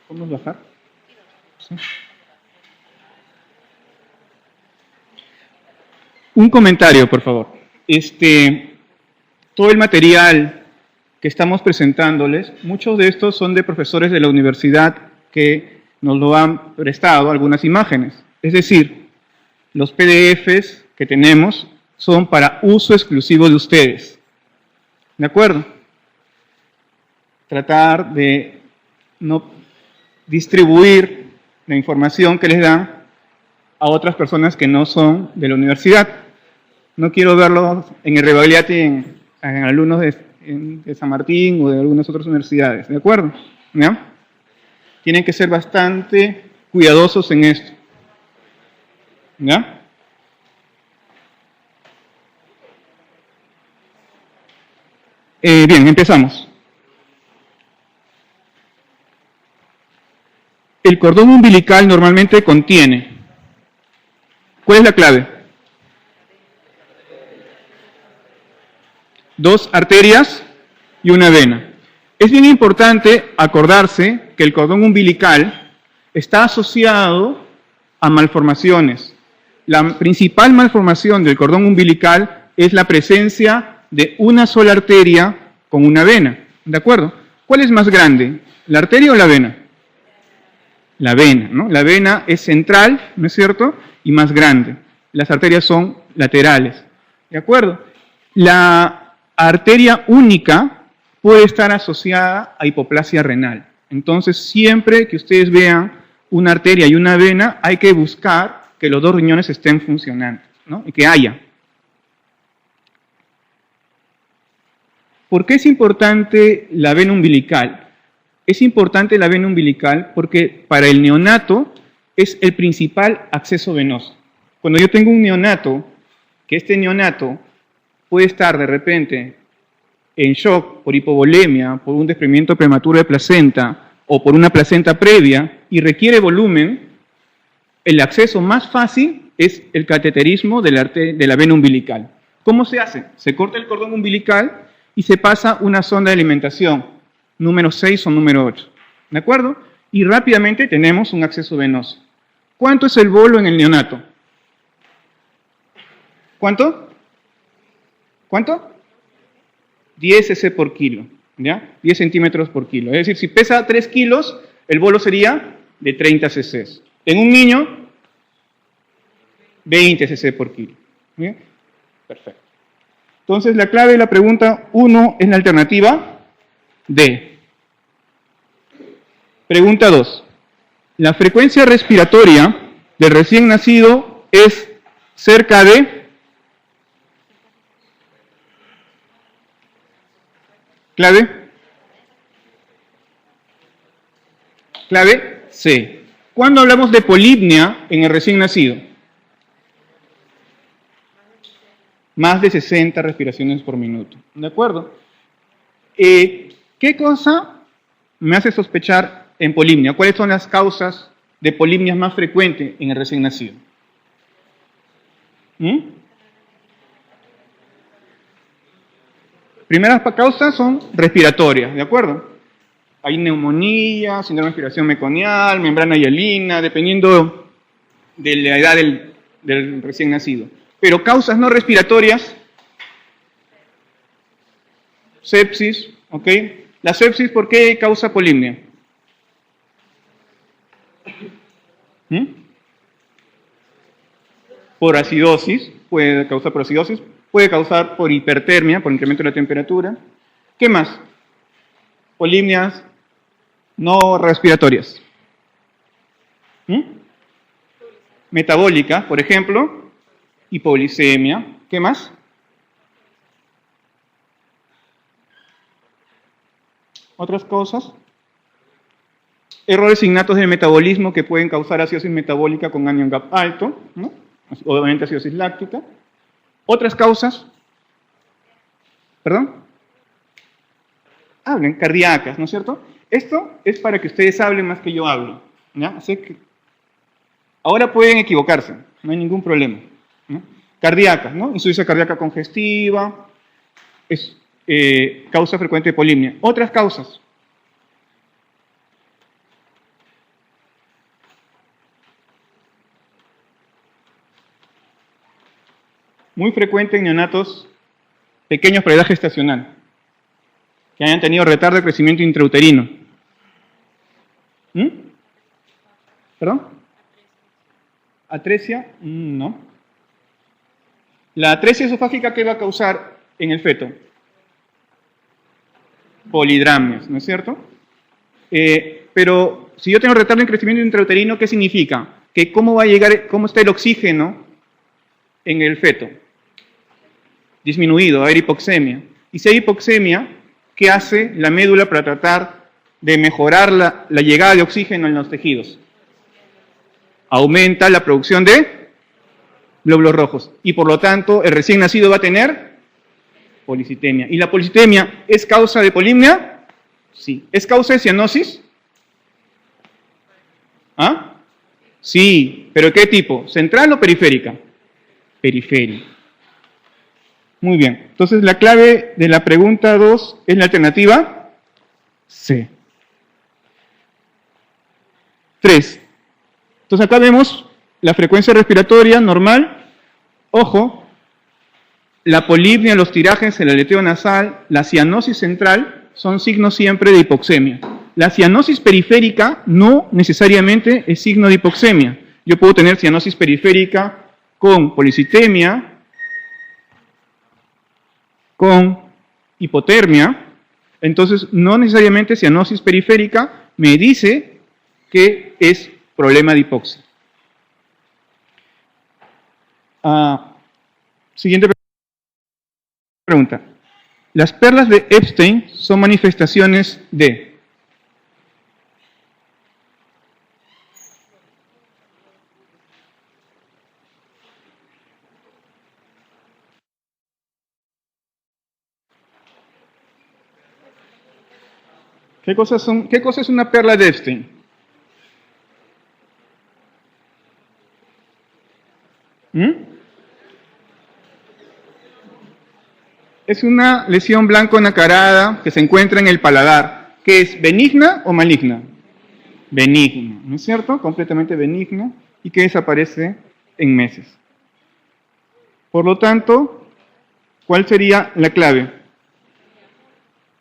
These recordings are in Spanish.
¿Podemos bajar? Sí. Un comentario, por favor. Todo el material que estamos presentándoles, muchos de estos son de profesores de la universidad que nos lo han prestado, algunas imágenes. Es decir, los PDFs que tenemos son para uso exclusivo de ustedes. ¿De acuerdo? Tratar de no distribuir la información que les dan a otras personas que no son de la universidad. No quiero verlos en irregularidad en alumnos de San Martín o de algunas otras universidades. ¿De acuerdo? ¿Ya? Tienen que ser bastante cuidadosos en esto. ¿Ya? Bien, empezamos. El cordón umbilical normalmente contiene. ¿Cuál es la clave? 2 arterias y una vena. Es bien importante acordarse que el cordón umbilical está asociado a malformaciones. La principal malformación del cordón umbilical es la presencia de una sola arteria con una vena. ¿De acuerdo? ¿Cuál es más grande? ¿La arteria o la vena? La vena, ¿no? La vena es central, ¿no es cierto? Y más grande. Las arterias son laterales. ¿De acuerdo? La arteria única puede estar asociada a hipoplasia renal. Entonces, siempre que ustedes vean una arteria y una vena, hay que buscar que los 2 riñones estén funcionando, ¿no? Y que haya. ¿Por qué es importante la vena umbilical? Es importante la vena umbilical porque para el neonato es el principal acceso venoso. Cuando yo tengo un neonato, que este neonato puede estar de repente en shock por hipovolemia, por un desprendimiento prematuro de placenta o por una placenta previa y requiere volumen, el acceso más fácil es el cateterismo de la vena umbilical. ¿Cómo se hace? Se corta el cordón umbilical y se pasa una sonda de alimentación, número 6 o número 8. ¿De acuerdo? Y rápidamente tenemos un acceso venoso. ¿Cuánto es el bolo en el neonato? ¿Cuánto? ¿Cuánto? 10 cc por kilo, ¿ya? 10 centímetros por kilo. Es decir, si pesa 3 kilos, el bolo sería de 30 cc. En un niño, 20 cc por kilo. ¿Bien? Perfecto. Entonces, la clave de la pregunta 1 es la alternativa D. Pregunta 2. La frecuencia respiratoria del recién nacido es cerca de... ¿Clave? Clave C. ¿Cuándo hablamos de polipnia en el recién nacido? Más de 60 respiraciones por minuto. ¿De acuerdo? ¿Qué cosa me hace sospechar en polipnia? ¿Cuáles son las causas de polipnia más frecuentes en el recién nacido? Primeras causas son respiratorias, ¿de acuerdo? Hay neumonía, síndrome de respiración meconial, membrana hialina, dependiendo de la edad del recién nacido. Pero causas no respiratorias, sepsis, ¿ok? La sepsis, ¿por qué causa polipnia? Por acidosis, puede causar por acidosis, puede causar por hipertermia, por incremento de la temperatura. ¿Qué más? Polipnias no respiratorias. Metabólica, por ejemplo, hipoglicemia. ¿Qué más? Otras cosas. Errores innatos del metabolismo que pueden causar acidosis metabólica con anion gap alto, ¿no? Obviamente acidosis láctica. Otras causas. ¿Perdón? Hablen, cardíacas, ¿no es cierto? Esto es para que ustedes hablen más que yo hablo, ¿ya? Así que ahora pueden equivocarse, no hay ningún problema, ¿no? Cardíacas, ¿no? Insuficiencia cardíaca congestiva, es causa frecuente de polipnia. Otras causas. muy frecuente en neonatos pequeños para edad gestacional, que hayan tenido retardo de crecimiento intrauterino. ¿Perdón? ¿Atresia? No. La atresia esofágica, ¿qué va a causar en el feto? Polidramnias, ¿no es cierto? Pero si yo tengo retardo en crecimiento intrauterino, ¿qué significa? Que cómo va a llegar, cómo está el oxígeno en el feto. Disminuido, va a haber hipoxemia. Y si hay hipoxemia, ¿qué hace la médula para tratar de mejorar la llegada de oxígeno en los tejidos? Aumenta la producción de glóbulos rojos. Y por lo tanto, el recién nacido va a tener policitemia. ¿Y la policitemia es causa de polimnia? Sí. ¿Es causa de cianosis? ¿Ah? Sí. ¿Pero qué tipo? ¿Central o periférica? Periférica. Muy bien. Entonces, la clave de la pregunta 2 es la alternativa C. 3. Entonces, acá vemos la frecuencia respiratoria normal. Ojo, la polipnia, los tirajes, el aleteo nasal, la cianosis central son signos siempre de hipoxemia. La cianosis periférica no necesariamente es signo de hipoxemia. Yo puedo tener cianosis periférica con policitemia, con hipotermia. Entonces, no necesariamente cianosis periférica me dice que es problema de hipoxia. Siguiente pregunta. Las perlas de Epstein son manifestaciones de... ¿Qué cosa es una perla de Epstein? Es una lesión blanco nacarada que se encuentra en el paladar, que es benigna o maligna. Benigna, ¿no es cierto? Completamente benigna y que desaparece en meses. Por lo tanto, ¿cuál sería la clave?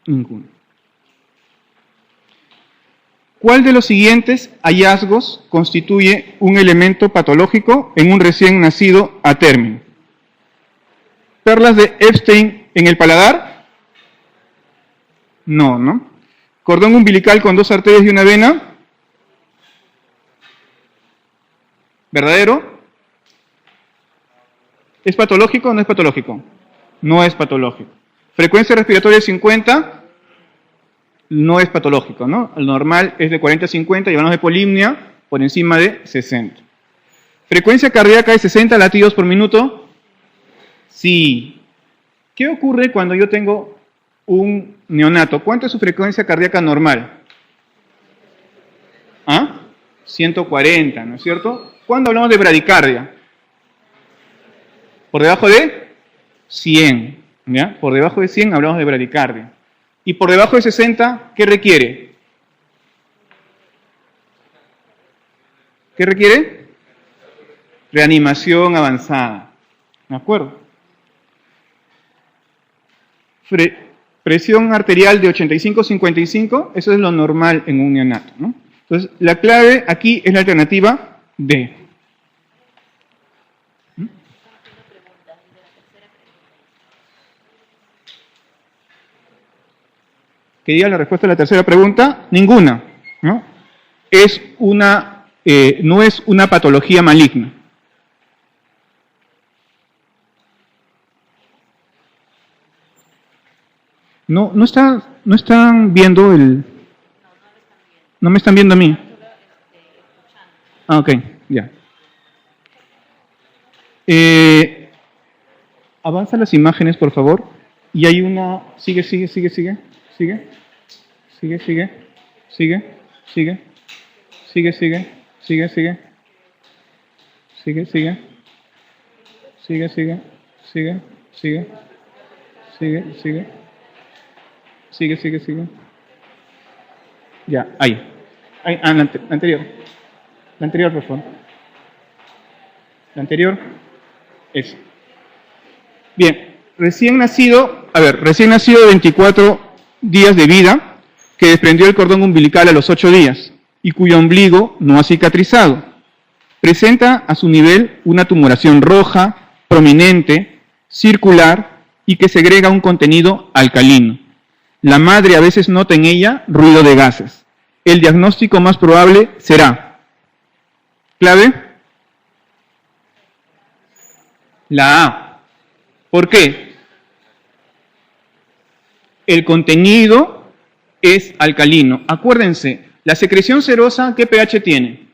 Ninguna. ¿Cuál de los siguientes hallazgos constituye un elemento patológico en un recién nacido a término? ¿Perlas de Epstein en el paladar? No, ¿no? ¿Cordón umbilical con 2 arterias y una vena? ¿Verdadero? ¿Es patológico o no es patológico? No es patológico. ¿Frecuencia respiratoria 50? No es patológico, ¿no? El normal es de 40 a 50 y hablamos de polimnia por encima de 60. ¿Frecuencia cardíaca de 60 latidos por minuto? Sí. ¿Qué ocurre cuando yo tengo un neonato? ¿Cuánto es su frecuencia cardíaca normal? 140, ¿no es cierto? ¿Cuándo hablamos de bradicardia? ¿Por debajo de 100? ¿Ya? Por debajo de 100 hablamos de bradicardia. Y por debajo de 60, ¿qué requiere? ¿Qué requiere? Reanimación avanzada. ¿De acuerdo? Presión arterial de 85-55, eso es lo normal en un neonato, ¿no? Entonces, la clave aquí es la alternativa D. ¿Qué diga la respuesta a la tercera pregunta? Ninguna, ¿no? No es una patología maligna. No están viendo el... No me están viendo a mí. Ok, ya. Avanza las imágenes, por favor. Y hay una... Sigue. Sigue. Ya, ahí. La anterior. La anterior, por favor. La anterior. Eso. Bien, recién nacido de 24 días de vida, que desprendió el cordón umbilical a los 8 días y cuyo ombligo no ha cicatrizado. Presenta a su nivel una tumoración roja, prominente, circular y que segrega un contenido alcalino. La madre a veces nota en ella ruido de gases. El diagnóstico más probable será, clave, la A. ¿Por qué? El contenido es alcalino. Acuérdense, la secreción serosa, ¿qué pH tiene?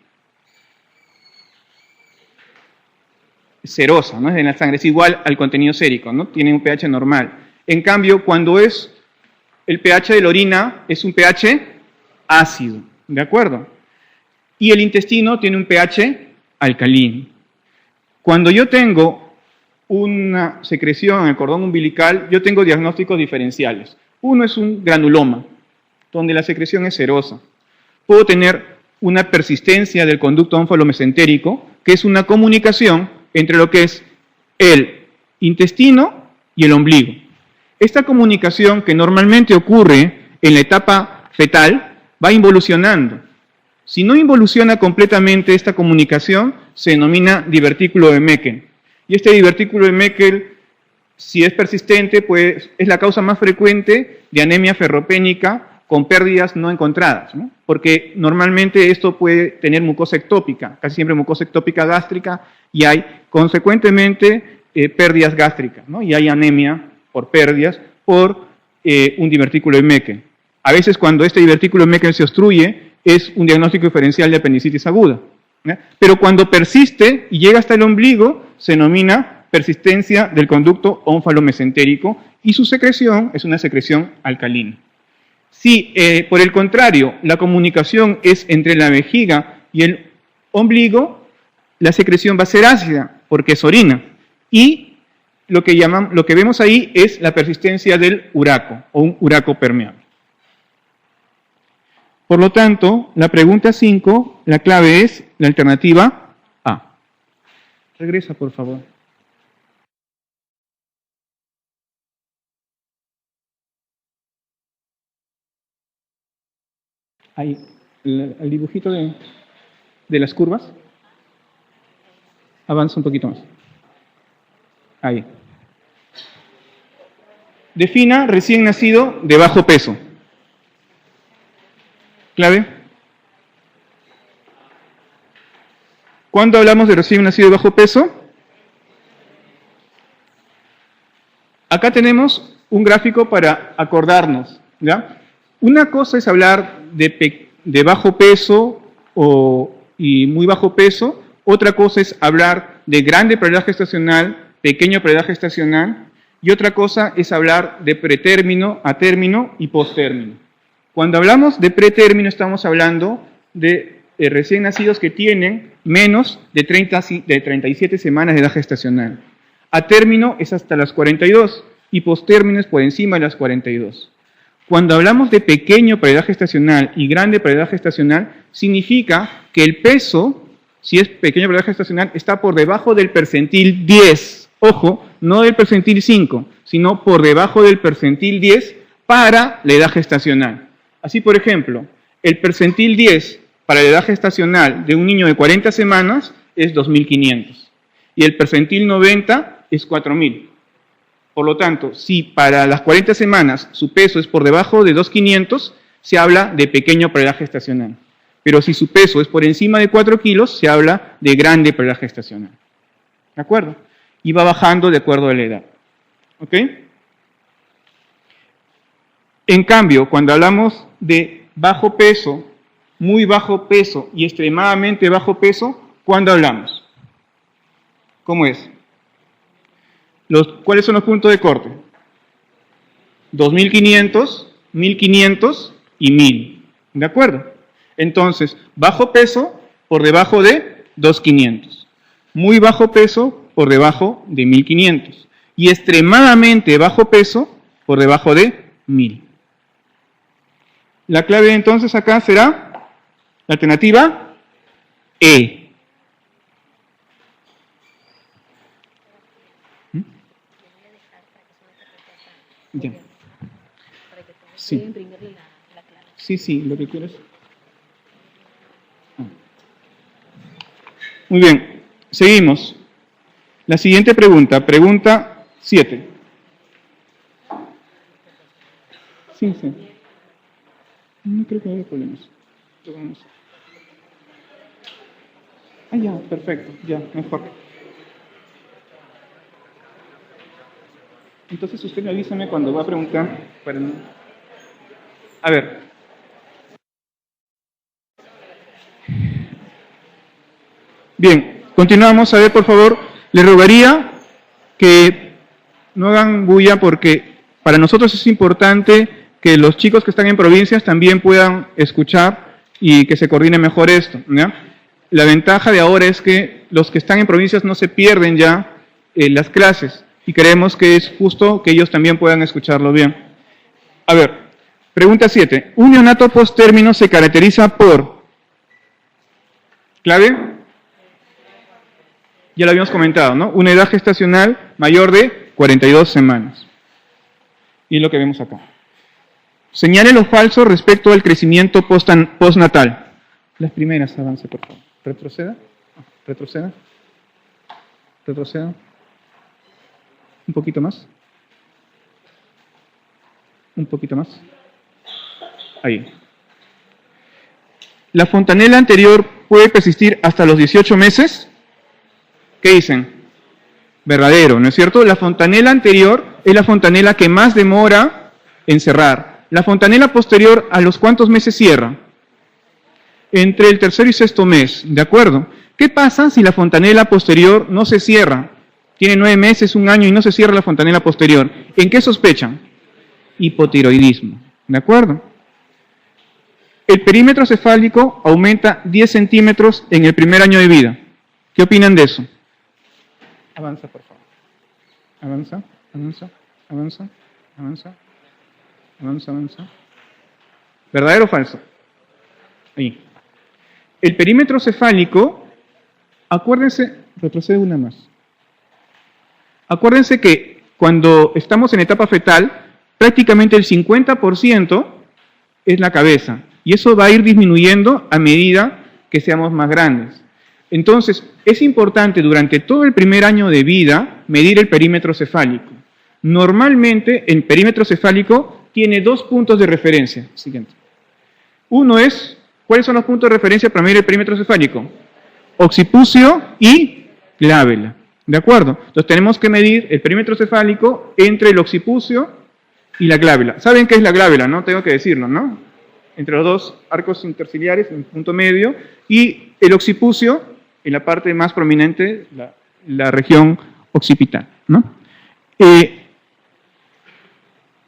Serosa, ¿no? Es en la sangre, es igual al contenido sérico, ¿no? Tiene un pH normal. En cambio, cuando es el pH de la orina, es un pH ácido, ¿de acuerdo? Y el intestino tiene un pH alcalino. Cuando yo tengo una secreción en el cordón umbilical, yo tengo diagnósticos diferenciales. Uno es un granuloma, donde la secreción es serosa. Puedo tener una persistencia del conducto ónfalo-mesentérico, que es una comunicación entre lo que es el intestino y el ombligo. Esta comunicación, que normalmente ocurre en la etapa fetal, va involucionando. Si no involuciona completamente esta comunicación, se denomina divertículo de Meckel. Y este divertículo de Meckel, si es persistente, pues es la causa más frecuente de anemia ferropénica con pérdidas no encontradas, ¿no? Porque normalmente esto puede tener mucosa ectópica, casi siempre mucosa ectópica gástrica, y hay consecuentemente pérdidas gástricas, ¿no? Y hay anemia por pérdidas por un divertículo de Meckel. A veces cuando este divertículo de Meckel se obstruye, es un diagnóstico diferencial de apendicitis aguda, ¿no? Pero cuando persiste y llega hasta el ombligo, se denomina persistencia del conducto ónfalo-mesentérico y su secreción es una secreción alcalina. Si, por el contrario, la comunicación es entre la vejiga y el ombligo, la secreción va a ser ácida, porque es orina. Y lo que vemos ahí es la persistencia del uraco, o un uraco permeable. Por lo tanto, la pregunta 5, la clave es la alternativa A. Regresa, por favor. Ahí, el dibujito de las curvas. Avanza un poquito más. Ahí. Defina recién nacido de bajo peso. ¿Clave? ¿Cuándo hablamos de recién nacido de bajo peso? Acá tenemos un gráfico para acordarnos, ¿ya? Una cosa es hablar de bajo peso y muy bajo peso, otra cosa es hablar de grande prioridad gestacional, pequeño prioridad gestacional, y otra cosa es hablar de pretérmino, a término y posttérmino. Cuando hablamos de pretérmino estamos hablando de recién nacidos que tienen menos de 37 semanas de edad gestacional. A término es hasta las 42 y posttérmino es por encima de las 42. Cuando hablamos de pequeño prioridad gestacional y grande prioridad gestacional, significa que el peso, si es pequeño prioridad gestacional, está por debajo del percentil 10. Ojo, no del percentil 5, sino por debajo del percentil 10 para la edad gestacional. Así, por ejemplo, el percentil 10 para la edad gestacional de un niño de 40 semanas es 2.500 y el percentil 90 es 4.000. Por lo tanto, si para las 40 semanas su peso es por debajo de 2.500, se habla de pequeño prioridad gestacional. Pero si su peso es por encima de 4 kilos, se habla de grande prioridad gestacional. ¿De acuerdo? Y va bajando de acuerdo a la edad. ¿Ok? En cambio, cuando hablamos de bajo peso, muy bajo peso y extremadamente bajo peso, ¿cuándo hablamos? ¿Cómo es? ¿Cuáles son los puntos de corte? 2.500, 1.500 y 1.000. ¿De acuerdo? Entonces, bajo peso por debajo de 2.500. Muy bajo peso por debajo de 1.500. Y extremadamente bajo peso por debajo de 1.000. La clave entonces acá será la alternativa E. Ya. Sí. Sí, lo que quieres. Muy bien, seguimos. La siguiente pregunta, pregunta 7. Sí. No creo que haya problemas. Lo vamos. Ya, perfecto, ya, mejor. Entonces usted me avísame cuando va a preguntar. A ver. Bien, continuamos. A ver, por favor, le rogaría que no hagan bulla porque para nosotros es importante que los chicos que están en provincias también puedan escuchar y que se coordine mejor esto, ¿ya? La ventaja de ahora es que los que están en provincias no se pierden ya las clases y creemos que es justo que ellos también puedan escucharlo bien. A ver, pregunta 7. Un neonato post-término se caracteriza por... ¿Clave? Ya lo habíamos comentado, ¿no? Una edad gestacional mayor de 42 semanas. Y es lo que vemos acá. Señale lo falso respecto al crecimiento postnatal. Las primeras, avance, por favor. Retroceda. Retroceda. Un poquito más. Un poquito más. Ahí. La fontanela anterior puede persistir hasta los 18 meses. ¿Qué dicen? Verdadero, ¿no es cierto? La fontanela anterior es la fontanela que más demora en cerrar. La fontanela posterior, ¿a los cuántos meses cierra? Entre el tercero y sexto mes, ¿de acuerdo? ¿Qué pasa si la fontanela posterior no se cierra? Tiene 9 meses, 1 año y no se cierra la fontanela posterior. ¿En qué sospechan? Hipotiroidismo, ¿de acuerdo? El perímetro cefálico aumenta 10 centímetros en el primer año de vida. ¿Qué opinan de eso? Avanza, por favor. Avanza. ¿Verdadero o falso? Ahí. El perímetro cefálico, acuérdense, retrocede una más. Acuérdense que cuando estamos en etapa fetal, prácticamente el 50% es la cabeza. Y eso va a ir disminuyendo a medida que seamos más grandes. Entonces, es importante durante todo el primer año de vida medir el perímetro cefálico. Normalmente, el perímetro cefálico tiene 2 puntos de referencia. Siguiente. Uno es, ¿cuáles son los puntos de referencia para medir el perímetro cefálico? Occipucio y glabela. ¿De acuerdo? Entonces, tenemos que medir el perímetro cefálico entre el occipucio y la glabela. ¿Saben qué es la glabela, no? Tengo que decirlo, ¿no? Entre los 2 arcos interciliares, en punto medio, y el occipucio, en la parte más prominente, la región occipital, ¿no?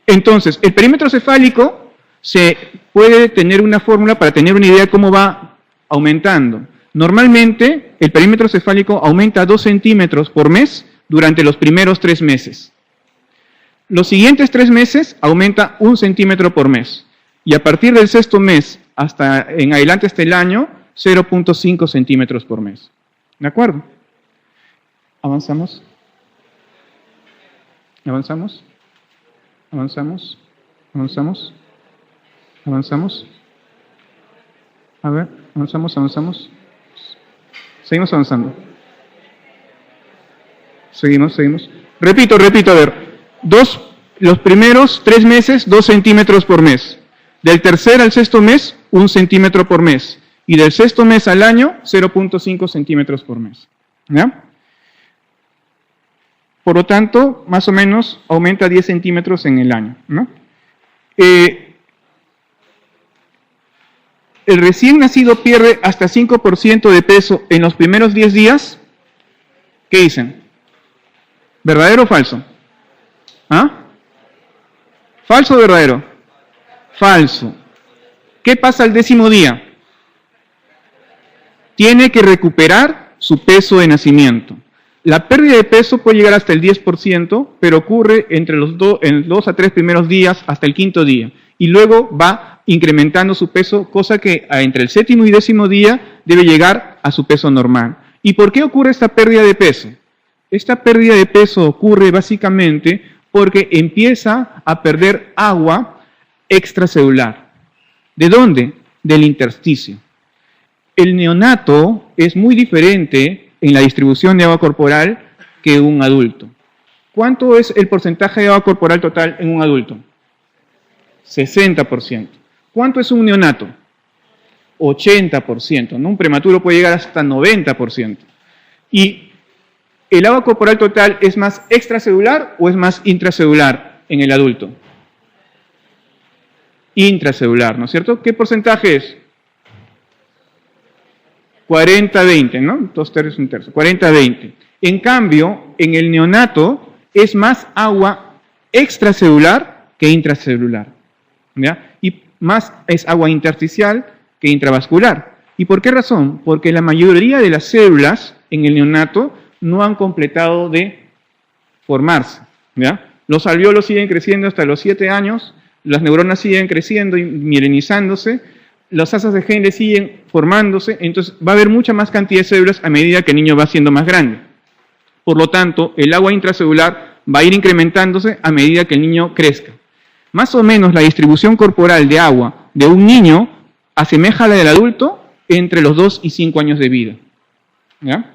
Entonces, el perímetro cefálico se puede tener una fórmula para tener una idea de cómo va aumentando. Normalmente, el perímetro cefálico aumenta 2 centímetros por mes durante los primeros 3 meses. Los siguientes 3 meses aumenta 1 centímetro por mes. Y a partir del 6º mes hasta en adelante hasta el año, 0.5 centímetros por mes. ¿De acuerdo? Avanzamos. A ver, avanzamos. Seguimos avanzando. Seguimos. Repito, a ver. Los primeros 3 meses, 2 centímetros por mes. Del tercer al 6º mes, 1 centímetro por mes. Y del 6º mes al año, 0.5 centímetros por mes. ¿Ya? Por lo tanto, más o menos aumenta 10 centímetros en el año, ¿no? El recién nacido pierde hasta 5% de peso en los primeros 10 días. ¿Qué dicen? ¿Verdadero o falso? ¿Ah? ¿Falso o verdadero? Falso. ¿Qué pasa al 10º día? Tiene que recuperar su peso de nacimiento. La pérdida de peso puede llegar hasta el 10%, pero ocurre entre los 2 a 3 primeros días hasta el 5º día. Y luego va incrementando su peso, cosa que entre el 7º y 10º día debe llegar a su peso normal. ¿Y por qué ocurre esta pérdida de peso? Esta pérdida de peso ocurre básicamente porque empieza a perder agua extracelular. ¿De dónde? Del intersticio. El neonato es muy diferente en la distribución de agua corporal que un adulto. ¿Cuánto es el porcentaje de agua corporal total en un adulto? 60%. ¿Cuánto es un neonato? 80%. ¿No? Un prematuro puede llegar hasta 90%. ¿Y el agua corporal total es más extracelular o es más intracelular en el adulto? Intracelular, ¿no es cierto? ¿Qué porcentaje es? 40-20, ¿no? 2/3, 1/3. 40-20. En cambio, en el neonato es más agua extracelular que intracelular, ¿ya? Y más es agua intersticial que intravascular. ¿Y por qué razón? Porque la mayoría de las células en el neonato no han completado de formarse, ¿ya? Los alvéolos siguen creciendo hasta los 7 años, las neuronas siguen creciendo y mielinizándose, las asas de Henle siguen formándose, entonces va a haber mucha más cantidad de células a medida que el niño va siendo más grande. Por lo tanto, el agua intracelular va a ir incrementándose a medida que el niño crezca. Más o menos la distribución corporal de agua de un niño asemeja a la del adulto entre los 2 y 5 años de vida, ¿ya?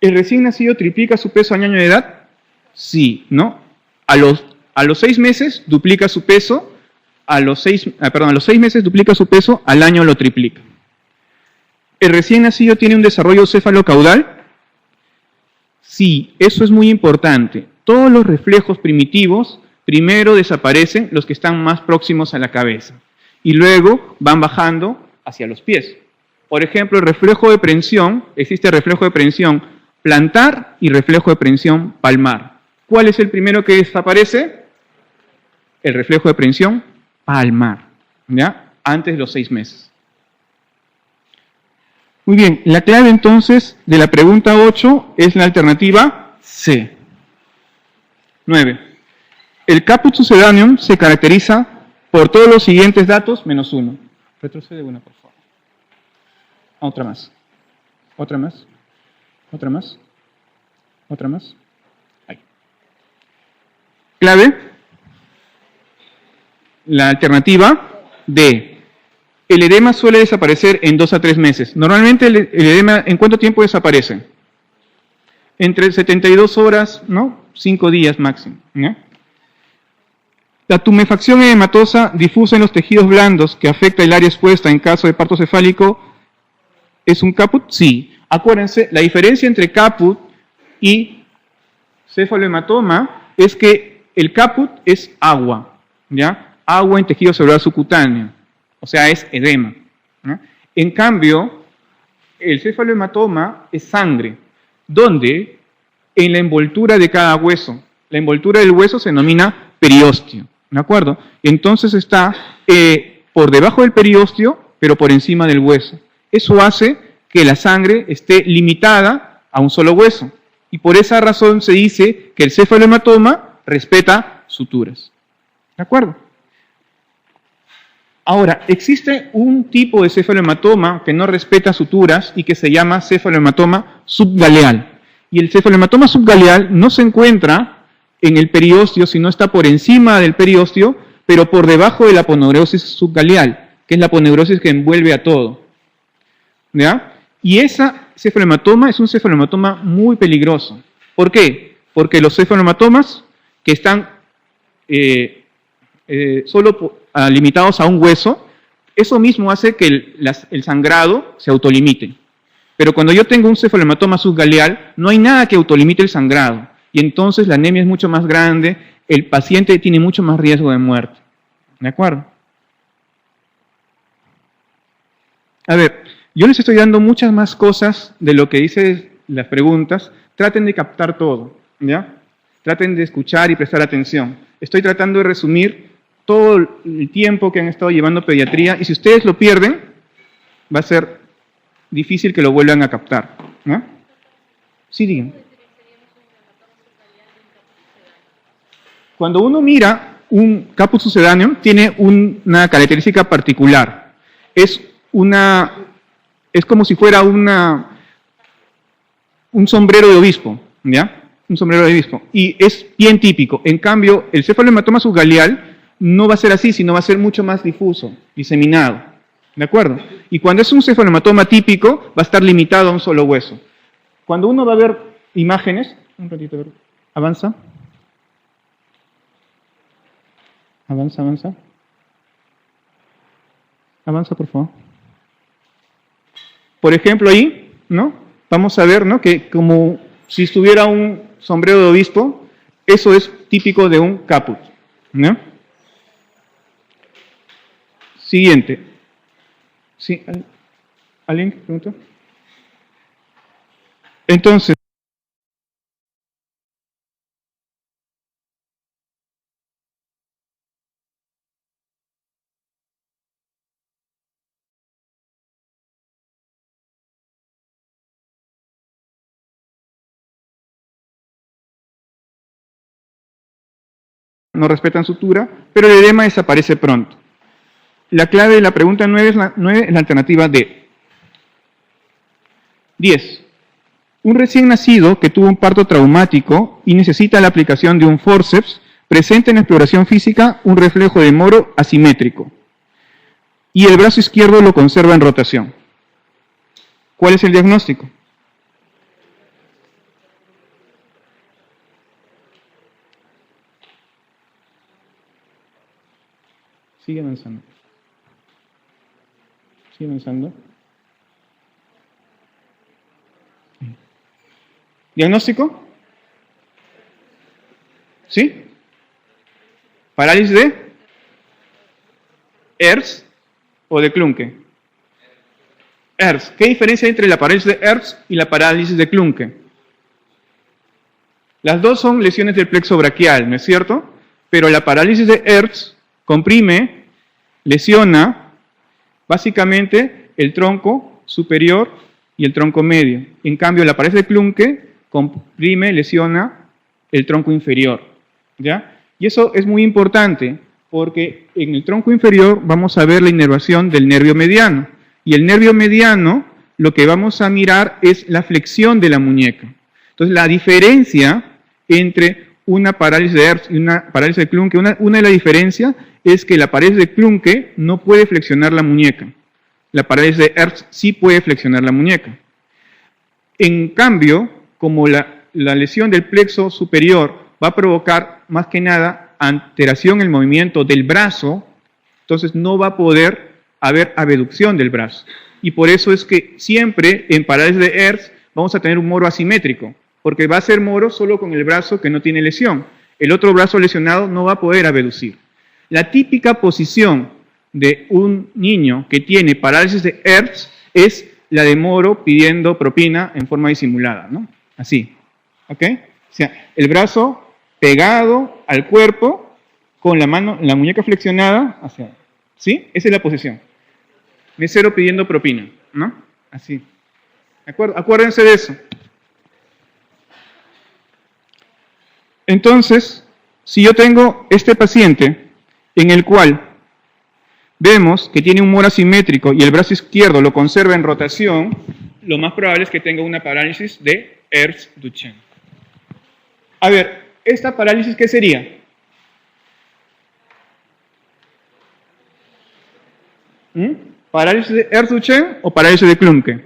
¿El recién nacido triplica su peso al año de edad? Sí, ¿no? A los 6 meses duplica su peso, a los 6 meses duplica su peso, al año lo triplica. ¿El recién nacido tiene un desarrollo cefalocaudal? Sí, eso es muy importante. Todos los reflejos primitivos primero desaparecen los que están más próximos a la cabeza y luego van bajando hacia los pies. Por ejemplo, el reflejo de prensión, existe reflejo de prensión plantar y reflejo de prensión palmar. ¿Cuál es el primero que desaparece? El reflejo de prensión palmar, ¿ya? Antes de los 6 meses. Muy bien, la clave entonces de la pregunta 8 es la alternativa C. 9. El caput succedaneum se caracteriza por todos los siguientes datos menos 1. Retrocede una, por favor. Otra más. Otra más. Otra más. Otra más. Ahí. Clave. La alternativa D. El edema suele desaparecer en 2 a 3 meses. Normalmente el edema, ¿en cuánto tiempo desaparece? Entre 72 horas, ¿no? 5 días máximo, ¿no? La tumefacción edematosa difusa en los tejidos blandos que afecta el área expuesta en caso de parto cefálico, ¿es un caput? Sí. Acuérdense, la diferencia entre caput y cefalohematoma es que el caput es agua, ¿ya? Agua en tejido celular subcutáneo. O sea, es edema, ¿no? En cambio, el cefalohematoma es sangre, donde en la envoltura de cada hueso, la envoltura del hueso se denomina periósteo, ¿de acuerdo? Entonces está por debajo del periósteo, pero por encima del hueso. Eso hace que la sangre esté limitada a un solo hueso, y por esa razón se dice que el cefalohematoma respeta suturas, ¿de acuerdo? Ahora, existe un tipo de cefalohematoma que no respeta suturas y que se llama cefalohematoma subgaleal. Y el cefalohematoma subgaleal no se encuentra en el periósteo, sino está por encima del periósteo, pero por debajo de la aponeurosis subgaleal, que es la aponeurosis que envuelve a todo, ¿ya? Y esa cefalohematoma es un cefalohematoma muy peligroso. ¿Por qué? Porque los cefalomatomas que están limitados a un hueso, eso mismo hace que el sangrado se autolimite. Pero cuando yo tengo un cefalohematoma subgaleal, no hay nada que autolimite el sangrado. Y entonces la anemia es mucho más grande, el paciente tiene mucho más riesgo de muerte. ¿De acuerdo? A ver, yo les estoy dando muchas más cosas de lo que dicen las preguntas. Traten de captar todo, ¿ya? Traten de escuchar y prestar atención. Estoy tratando de resumir todo el tiempo que han estado llevando pediatría, y si ustedes lo pierden, va a ser difícil que lo vuelvan a captar, ¿no? Sí, digan. Cuando uno mira un caput succedaneum, tiene una característica particular. Es como si fuera un sombrero de obispo, ¿ya? Un sombrero de obispo. Y es bien típico. En cambio, el cefalohematoma subgaleal no va a ser así, sino va a ser mucho más difuso, diseminado. ¿De acuerdo? Y cuando es un cefalohematoma típico, va a estar limitado a un solo hueso. Cuando uno va a ver imágenes, un ratito, a ver, avanza. Avanza, avanza. Avanza, por favor. Por ejemplo, ahí, ¿no? Vamos a ver, ¿no? Que como si estuviera un sombrero de obispo, eso es típico de un caput, ¿no? Siguiente. ¿Sí? ¿Alguien pregunta? Entonces, no respetan sutura, pero el edema desaparece pronto. La clave de la pregunta 9 es la alternativa D. 10. Un recién nacido que tuvo un parto traumático y necesita la aplicación de un forceps presenta en la exploración física un reflejo de Moro asimétrico y el brazo izquierdo lo conserva en rotación. ¿Cuál es el diagnóstico? Sigue avanzando. Sigue avanzando. ¿Diagnóstico? ¿Sí? ¿Parálisis de Hertz o de Kluncke? Hertz. ¿Qué diferencia hay entre la parálisis de Hertz y la parálisis de Kluncke? Las dos son lesiones del plexo braquial, ¿no es cierto? Pero la parálisis de Hertz comprime, lesiona básicamente el tronco superior y el tronco medio. En cambio, la parálisis de Kluncke comprime, lesiona el tronco inferior, ¿ya? Y eso es muy importante porque en el tronco inferior vamos a ver la inervación del nervio mediano. Y el nervio mediano, lo que vamos a mirar es la flexión de la muñeca. Entonces, la diferencia entre una parálisis de Hertz y una parálisis de Kluncke, una de las diferencias es que la parálisis de Kluncke no puede flexionar la muñeca. La parálisis de Hertz sí puede flexionar la muñeca. En cambio, como la lesión del plexo superior va a provocar más que nada alteración en el movimiento del brazo, entonces no va a poder haber abducción del brazo. Y por eso es que siempre en parálisis de Hertz vamos a tener un Moro asimétrico, porque va a ser Moro solo con el brazo que no tiene lesión. El otro brazo lesionado no va a poder abducir. La típica posición de un niño que tiene parálisis de Hertz es la de Moro pidiendo propina en forma disimulada, ¿no? Así, ¿ok? O sea, el brazo pegado al cuerpo con la mano, la muñeca flexionada hacia, ¿sí? Esa es la posición. Mesero pidiendo propina, ¿no? Así. ¿De acuerdo? Acuérdense de eso. Entonces, si yo tengo este paciente en el cual vemos que tiene un Moro asimétrico y el brazo izquierdo lo conserva en rotación, lo más probable es que tenga una parálisis de Hertz-Duchenne. A ver, ¿esta parálisis qué sería? ¿Parálisis de Hertz-Duchenne o parálisis de Kluncke?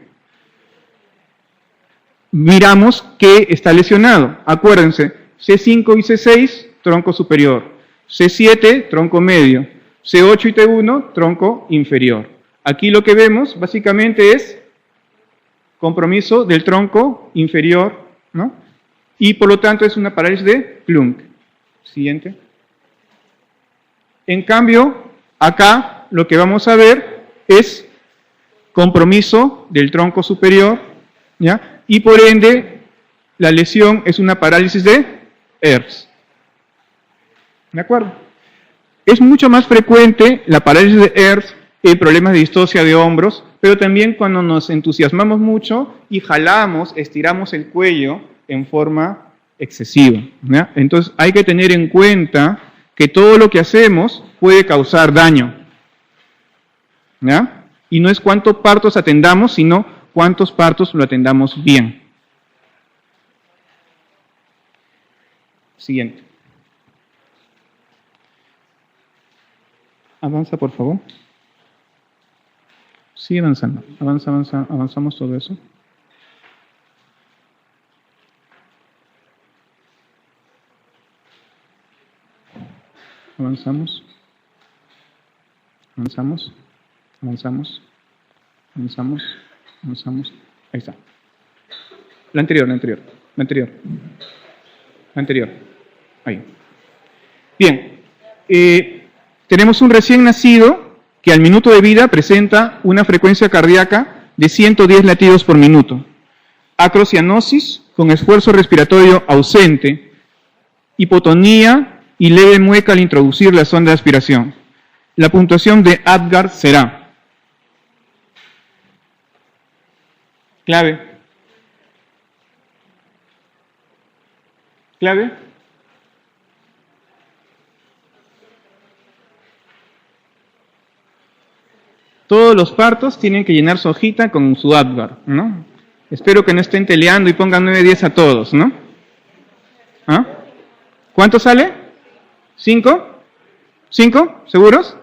Miramos que está lesionado. Acuérdense, C5 y C6, tronco superior. C7, tronco medio. C8 y T1, tronco inferior. Aquí lo que vemos básicamente es compromiso del tronco inferior, ¿no? Y por lo tanto es una parálisis de Kluncke. Siguiente. En cambio, acá lo que vamos a ver es compromiso del tronco superior, ¿ya? Y por ende, la lesión es una parálisis de Hertz. ¿De acuerdo? Es mucho más frecuente la parálisis de Hertz en problemas de distocia de hombros, pero también cuando nos entusiasmamos mucho y jalamos, estiramos el cuello en forma excesiva, ¿ya? Entonces hay que tener en cuenta que todo lo que hacemos puede causar daño, ¿ya? Y no es cuántos partos atendamos, sino cuántos partos lo atendamos bien. Siguiente. Avanza, por favor. Sigue avanzando. Avanzamos todo eso. Avanzamos. Ahí está. La anterior. Ahí. Bien. Tenemos un recién nacido que al minuto de vida presenta una frecuencia cardíaca de 110 latidos por minuto. Acrocianosis con esfuerzo respiratorio ausente, hipotonía y leve mueca al introducir la sonda de aspiración. La puntuación de Apgar será clave. Todos los partos tienen que llenar su hojita con su Apgar, ¿no? Espero que no estén teleando y pongan 9-10 a todos, ¿no? ¿Ah? ¿Cuánto sale? ¿5? ¿Seguros?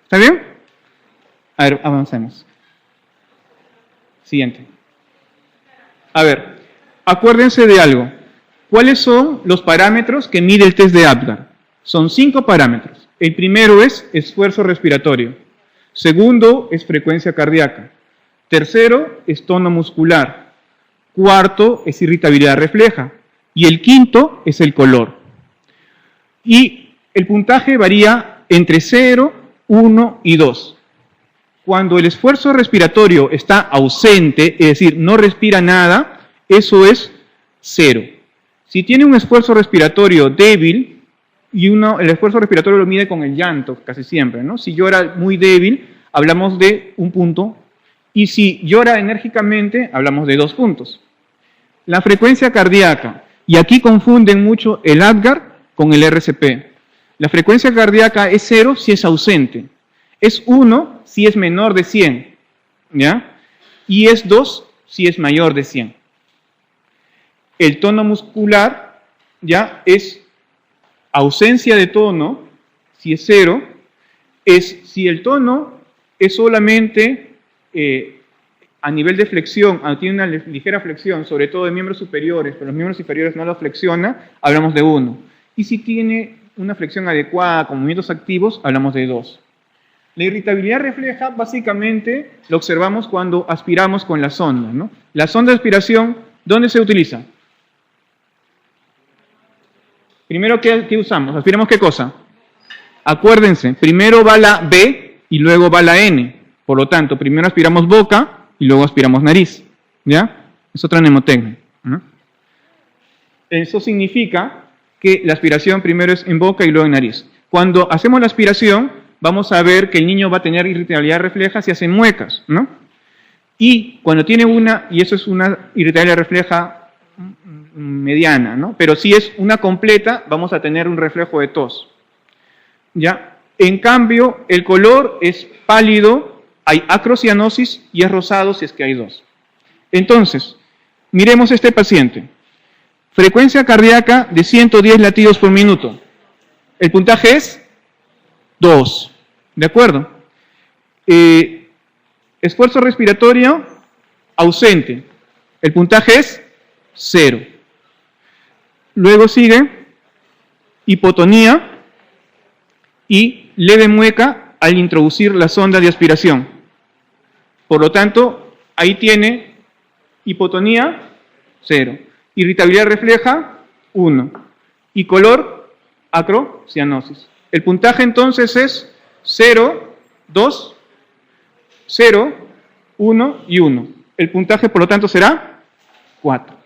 ¿Está bien? A ver, avancemos. Siguiente. A ver, acuérdense de algo. ¿Cuáles son los parámetros que mide el test de Apgar? Son 5 parámetros. El primero es esfuerzo respiratorio. Segundo es frecuencia cardíaca. Tercero es tono muscular. Cuarto es irritabilidad refleja. Y el quinto es el color. Y el puntaje varía entre 0, 1 y 2. Cuando el esfuerzo respiratorio está ausente, es decir, no respira nada, eso es 0. Si tiene un esfuerzo respiratorio débil, y el esfuerzo respiratorio lo mide con el llanto casi siempre, ¿no? Si llora muy débil, hablamos de 1 punto, y si llora enérgicamente, hablamos de 2 puntos. La frecuencia cardíaca, y aquí confunden mucho el Apgar con el RCP. La frecuencia cardíaca es 0 si es ausente, es 1 si es menor de 100, ¿ya? Y es 2 si es mayor de 100. El tono muscular, ya, es ausencia de tono, si es 0, es si el tono es solamente a nivel de flexión, tiene una ligera flexión, sobre todo de miembros superiores, pero los miembros inferiores no lo flexiona, hablamos de 1. Y si tiene una flexión adecuada con movimientos activos, hablamos de 2. La irritabilidad refleja, básicamente, lo observamos cuando aspiramos con la sonda, ¿no? La sonda de aspiración, ¿dónde se utiliza? Primero, ¿qué usamos? ¿Aspiramos qué cosa? Acuérdense, primero va la B y luego va la N. Por lo tanto, primero aspiramos boca y luego aspiramos nariz. ¿Ya? Es otra mnemotecnia, ¿no? Eso significa que la aspiración primero es en boca y luego en nariz. Cuando hacemos la aspiración, vamos a ver que el niño va a tener irritabilidad refleja si hacen muecas, ¿no? Y cuando tiene y eso es una irritabilidad refleja mediana, ¿no? Pero si es una completa, vamos a tener un reflejo de tos. ¿Ya? En cambio, el color es pálido, hay acrocianosis y es rosado si es que hay 2. Entonces, miremos este paciente. Frecuencia cardíaca de 110 latidos por minuto. El puntaje es 2. ¿De acuerdo? Esfuerzo respiratorio ausente. El puntaje es 0. Luego sigue hipotonía y leve mueca al introducir la sonda de aspiración. Por lo tanto, ahí tiene hipotonía, 0. Irritabilidad refleja, 1. Y color, acrocianosis. El puntaje entonces es 0, 2, 0, 1 y 1. El puntaje, por lo tanto, será 4.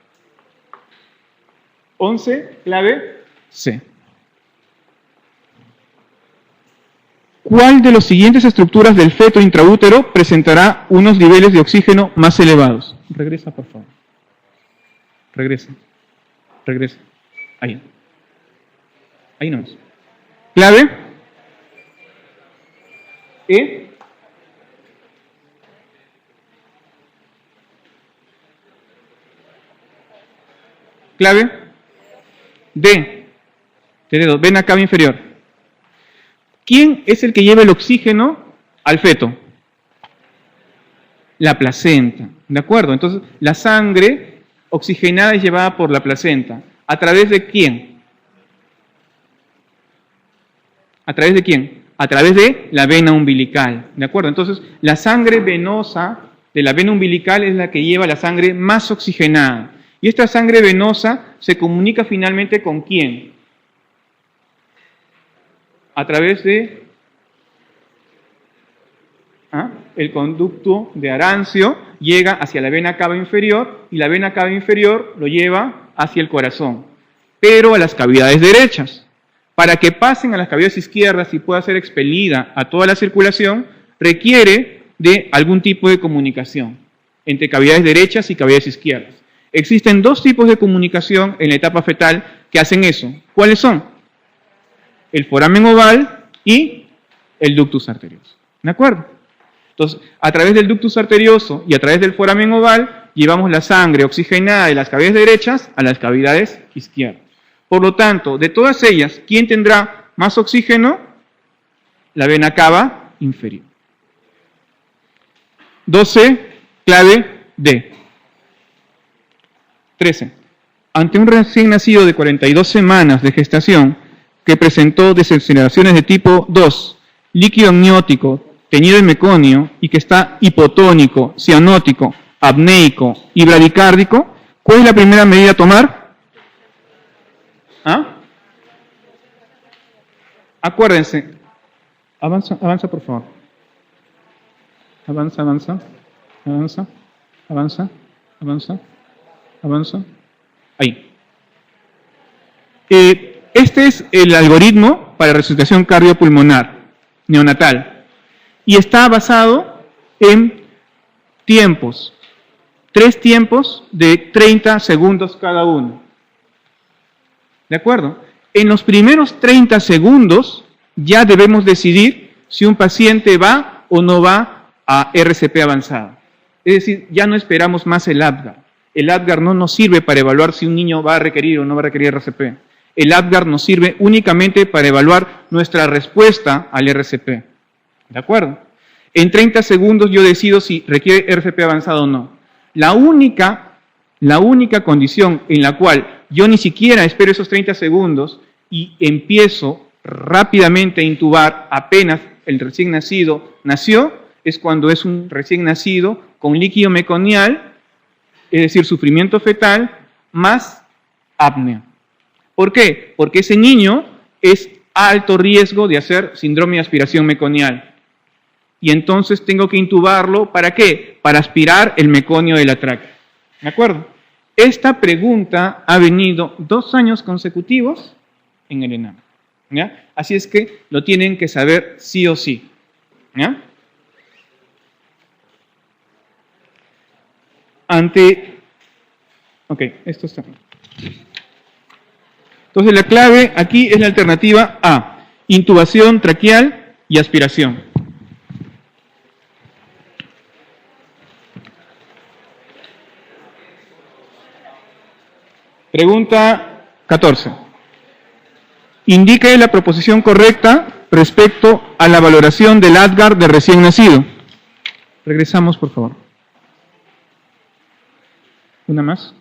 11, clave C. ¿Cuál de las siguientes estructuras del feto intraútero presentará unos niveles de oxígeno más elevados? Regresa, por favor. Regresa. Ahí. Ahí nomás. Clave. E. Clave. D. TD2, vena cava inferior. ¿Quién es el que lleva el oxígeno al feto? La placenta, ¿de acuerdo? Entonces, la sangre oxigenada es llevada por la placenta. ¿A través de quién? ¿A través de quién? A través de la vena umbilical, ¿de acuerdo? Entonces, la sangre venosa de la vena umbilical es la que lleva la sangre más oxigenada. Y esta sangre venosa se comunica finalmente ¿con quién? A través de el conducto de Arancio, llega hacia la vena cava inferior y la vena cava inferior lo lleva hacia el corazón, pero a las cavidades derechas. Para que pasen a las cavidades izquierdas y pueda ser expelida a toda la circulación, requiere de algún tipo de comunicación entre cavidades derechas y cavidades izquierdas. Existen dos tipos de comunicación en la etapa fetal que hacen eso. ¿Cuáles son? El foramen oval y el ductus arterioso. ¿De acuerdo? Entonces, a través del ductus arterioso y a través del foramen oval, llevamos la sangre oxigenada de las cavidades derechas a las cavidades izquierdas. Por lo tanto, de todas ellas, ¿quién tendrá más oxígeno? La vena cava inferior. 12, clave D. 13. Ante un recién nacido de 42 semanas de gestación que presentó desaceleraciones de tipo 2, líquido amniótico, teñido de meconio y que está hipotónico, cianótico, apneico y bradicárdico, ¿cuál es la primera medida a tomar? Acuérdense. Avanza, avanza por favor. Avanza, avanza, avanza, avanza, avanza, avanza. Ahí. Este es el algoritmo para resucitación cardiopulmonar neonatal. Y está basado en tiempos. 3 tiempos de 30 segundos cada uno. ¿De acuerdo? En los primeros 30 segundos ya debemos decidir si un paciente va o no va a RCP avanzada. Es decir, ya no esperamos más el APGAR. El APGAR no nos sirve para evaluar si un niño va a requerir o no va a requerir RCP. El APGAR nos sirve únicamente para evaluar nuestra respuesta al RCP. ¿De acuerdo? En 30 segundos yo decido si requiere RCP avanzado o no. La única condición en la cual yo ni siquiera espero esos 30 segundos y empiezo rápidamente a intubar apenas el recién nacido nació, es cuando es un recién nacido con líquido meconial, es decir, sufrimiento fetal, más apnea. ¿Por qué? Porque ese niño es a alto riesgo de hacer síndrome de aspiración meconial. Y entonces tengo que intubarlo, ¿para qué? Para aspirar el meconio de la tráquea. ¿De acuerdo? Esta pregunta ha venido 2 años consecutivos en el ENAM. ¿Ya? Así es que lo tienen que saber sí o sí. ¿Ya? Ok, esto está bien. Entonces la clave aquí es la alternativa A, intubación traqueal y aspiración. Pregunta 14. Indique la proposición correcta respecto a la valoración del APGAR de recién nacido. Regresamos, por favor. Una más.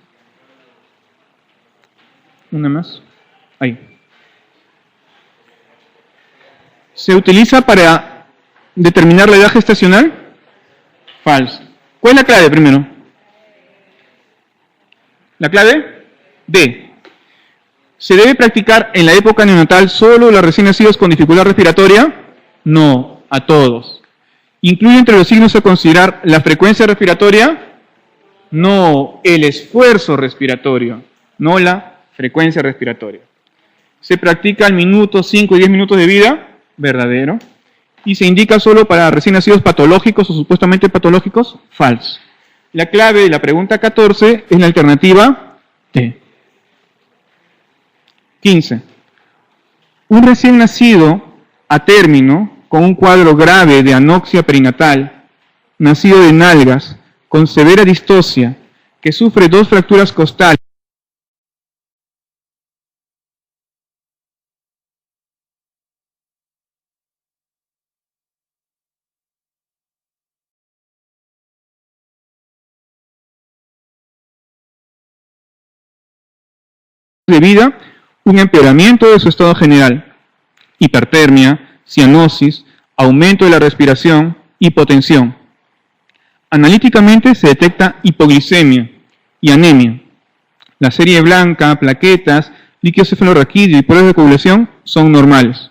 Una más. Ahí. ¿Se utiliza para determinar la edad gestacional? Falso. ¿Cuál es la clave primero? ¿La clave? D. ¿Se debe practicar en la época neonatal solo a los recién nacidos con dificultad respiratoria? No, a todos. ¿Incluye entre los signos a considerar la frecuencia respiratoria? No, el esfuerzo respiratorio, no la frecuencia respiratoria. ¿Se practica al minuto, 5 y 10 minutos de vida? Verdadero. ¿Y se indica solo para recién nacidos patológicos o supuestamente patológicos? Falso. La clave de la pregunta 14 es la alternativa D. 15. Un recién nacido a término con un cuadro grave de anoxia perinatal, nacido de nalgas, con severa distocia, que sufre 2 fracturas costales, de vida un empeoramiento de su estado general, hipertermia, cianosis, aumento de la respiración, hipotensión. Analíticamente se detecta hipoglicemia y anemia. La serie blanca, plaquetas, líquido cefalorraquídeo y pruebas de coagulación son normales.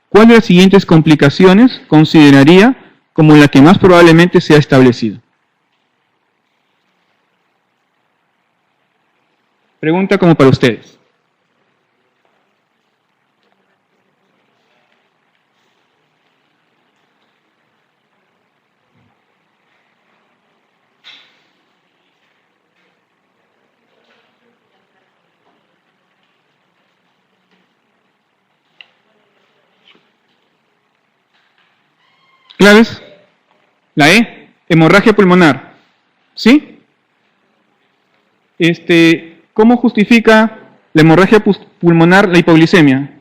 ¿Cuál de las siguientes complicaciones consideraría como la que más probablemente sea establecida? Pregunta como para ustedes. ¿Claves? La E, hemorragia pulmonar. ¿Sí? ¿Cómo justifica la hemorragia pulmonar la hipoglicemia?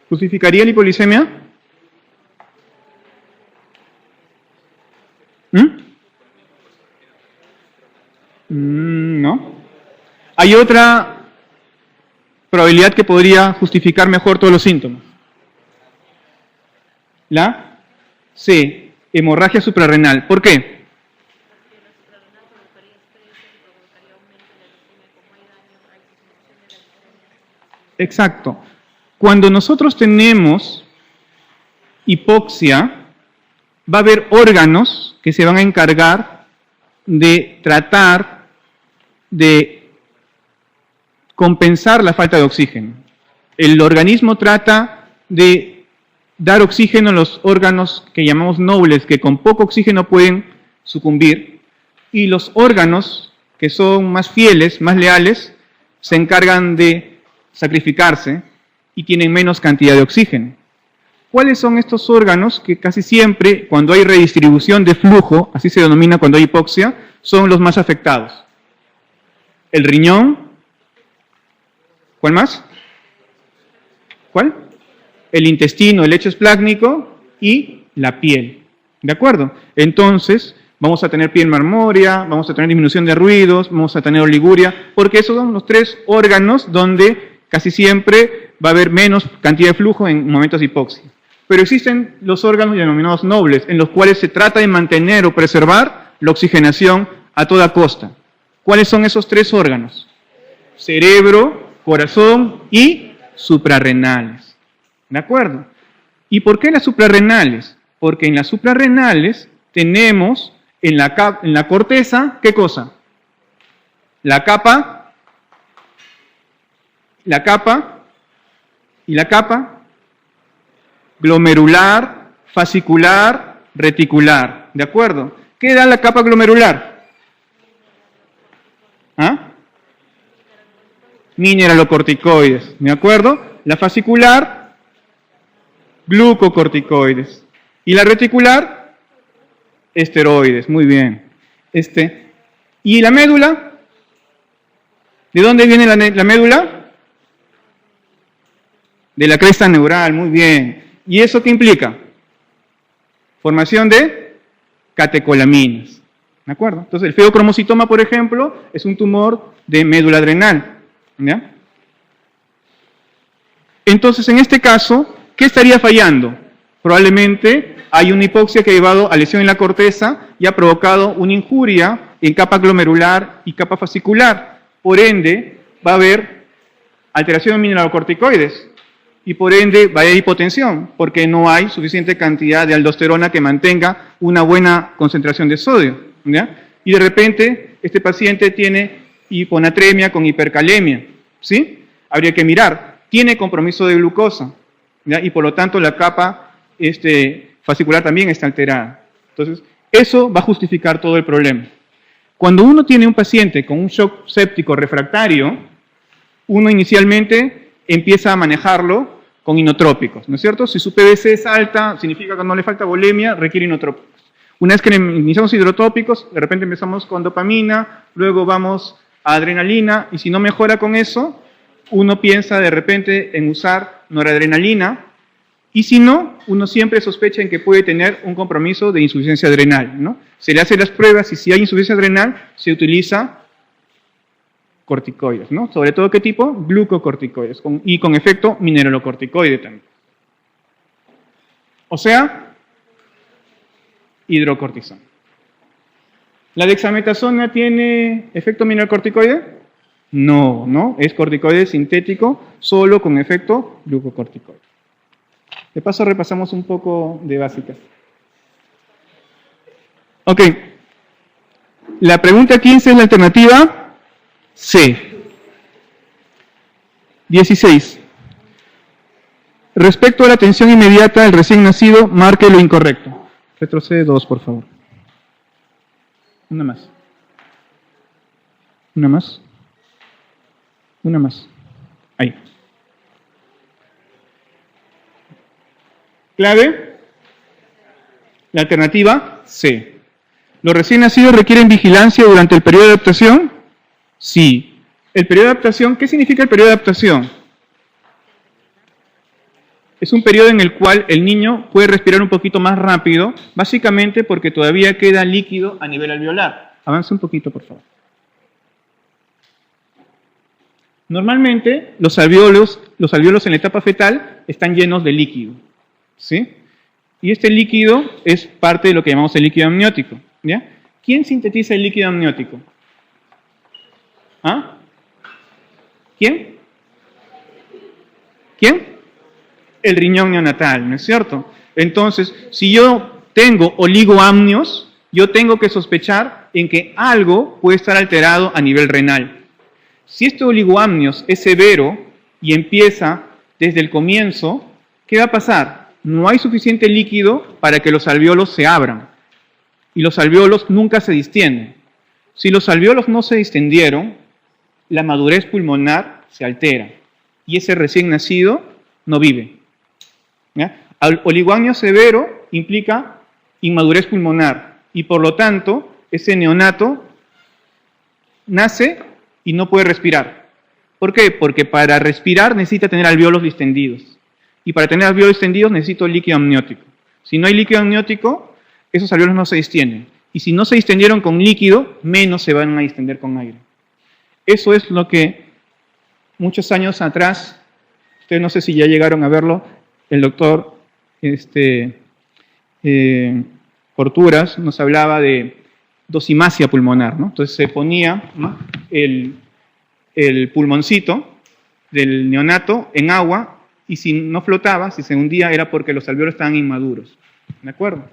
¿Justificaría la hipoglicemia? No. Hay otra probabilidad que podría justificar mejor todos los síntomas. La C, hemorragia suprarrenal. ¿Por qué? Exacto. Cuando nosotros tenemos hipoxia, va a haber órganos que se van a encargar de tratar de compensar la falta de oxígeno. El organismo trata de dar oxígeno a los órganos que llamamos nobles, que con poco oxígeno pueden sucumbir, y los órganos que son más fieles, más leales, se encargan de sacrificarse y tienen menos cantidad de oxígeno. ¿Cuáles son estos órganos que casi siempre, cuando hay redistribución de flujo, así se denomina cuando hay hipoxia, son los más afectados? El riñón. ¿Cuál más? ¿Cuál? El intestino, el lecho esplácnico y la piel. ¿De acuerdo? Entonces, vamos a tener piel marmórea, vamos a tener disminución de ruidos, vamos a tener oliguria, porque esos son los tres órganos donde casi siempre va a haber menos cantidad de flujo en momentos de hipoxia. Pero existen los órganos denominados nobles, en los cuales se trata de mantener o preservar la oxigenación a toda costa. ¿Cuáles son esos tres órganos? Cerebro, corazón y suprarrenales. ¿De acuerdo? ¿Y por qué las suprarrenales? Porque en las suprarrenales tenemos en la corteza, ¿qué cosa? La capa y la capa glomerular, fascicular, reticular. ¿De acuerdo? ¿Qué da la capa glomerular? ¿Ah? Mineralocorticoides. ¿De acuerdo? La fascicular, glucocorticoides. Y la reticular, esteroides. Muy bien. ¿Y la médula? ¿De dónde viene la médula? De la cresta neural. Muy bien. ¿Y eso qué implica? Formación de catecolaminas. ¿De acuerdo? Entonces, el feocromocitoma, por ejemplo, es un tumor de médula adrenal. ¿Ya? Entonces, en este caso, ¿qué estaría fallando? Probablemente hay una hipoxia que ha llevado a lesión en la corteza y ha provocado una injuria en capa glomerular y capa fascicular. Por ende, va a haber alteración de mineralocorticoides. Y por ende va a haber hipotensión, porque no hay suficiente cantidad de aldosterona que mantenga una buena concentración de sodio. ¿Ya? Y de repente este paciente tiene hiponatremia con hipercalemia. ¿Sí? Habría que mirar, tiene compromiso de glucosa, ¿ya? Y por lo tanto la capa fascicular también está alterada. Entonces, eso va a justificar todo el problema. Cuando uno tiene un paciente con un shock séptico refractario, uno inicialmente empieza a manejarlo con inotrópicos, ¿no es cierto? Si su PVC es alta, significa que no le falta volemia, requiere inotrópicos. Una vez que iniciamos hidrotópicos, de repente empezamos con dopamina, luego vamos a adrenalina, y si no mejora con eso, uno piensa de repente en usar noradrenalina, y si no, uno siempre sospecha en que puede tener un compromiso de insuficiencia adrenal, ¿no? Se le hacen las pruebas y si hay insuficiencia adrenal, se utiliza corticoides, ¿no? Sobre todo, ¿qué tipo? Glucocorticoides, y con efecto mineralocorticoide también. O sea, hidrocortisona. ¿La dexametasona tiene efecto mineralocorticoide? No, no, es corticoide sintético, solo con efecto glucocorticoide. De paso repasamos un poco de básicas. Ok. La pregunta 15 es la alternativa C. 16. Respecto a la atención inmediata del recién nacido, marque lo incorrecto. Retrocede 2, por favor. Una más. Una más. Una más. Ahí. Clave. La alternativa C. ¿Los recién nacidos requieren vigilancia durante el periodo de adaptación? Sí. ¿El periodo de adaptación? ¿Qué significa el periodo de adaptación? Es un periodo en el cual el niño puede respirar un poquito más rápido, básicamente porque todavía queda líquido a nivel alveolar. Avance un poquito, por favor. Normalmente, los alvéolos en la etapa fetal están llenos de líquido, ¿sí? Y este líquido es parte de lo que llamamos el líquido amniótico, ¿ya? ¿Quién sintetiza el líquido amniótico? ¿Ah? ¿Quién? ¿Quién? El riñón neonatal, ¿no es cierto? Entonces, si yo tengo oligoamnios, yo tengo que sospechar en que algo puede estar alterado a nivel renal. Si este oligoamnios es severo y empieza desde el comienzo, ¿qué va a pasar? No hay suficiente líquido para que los alvéolos se abran. Y los alvéolos nunca se distienden. Si los alvéolos no se distendieron, la madurez pulmonar se altera. Y ese recién nacido no vive. ¿Ya? Oligoamnio severo implica inmadurez pulmonar. Y por lo tanto, ese neonato nace y no puede respirar. ¿Por qué? Porque para respirar necesita tener alvéolos distendidos. Y para tener alvéolos distendidos necesito líquido amniótico. Si no hay líquido amniótico, esos alvéolos no se distienden. Y si no se distendieron con líquido, menos se van a distender con aire. Eso es lo que muchos años atrás, ustedes no sé si ya llegaron a verlo, el doctor Porturas nos hablaba de dosimasia pulmonar, ¿no? Entonces se ponía, ¿no?, el pulmoncito del neonato en agua y si no flotaba, si se hundía, era porque los alvéolos estaban inmaduros. ¿De acuerdo?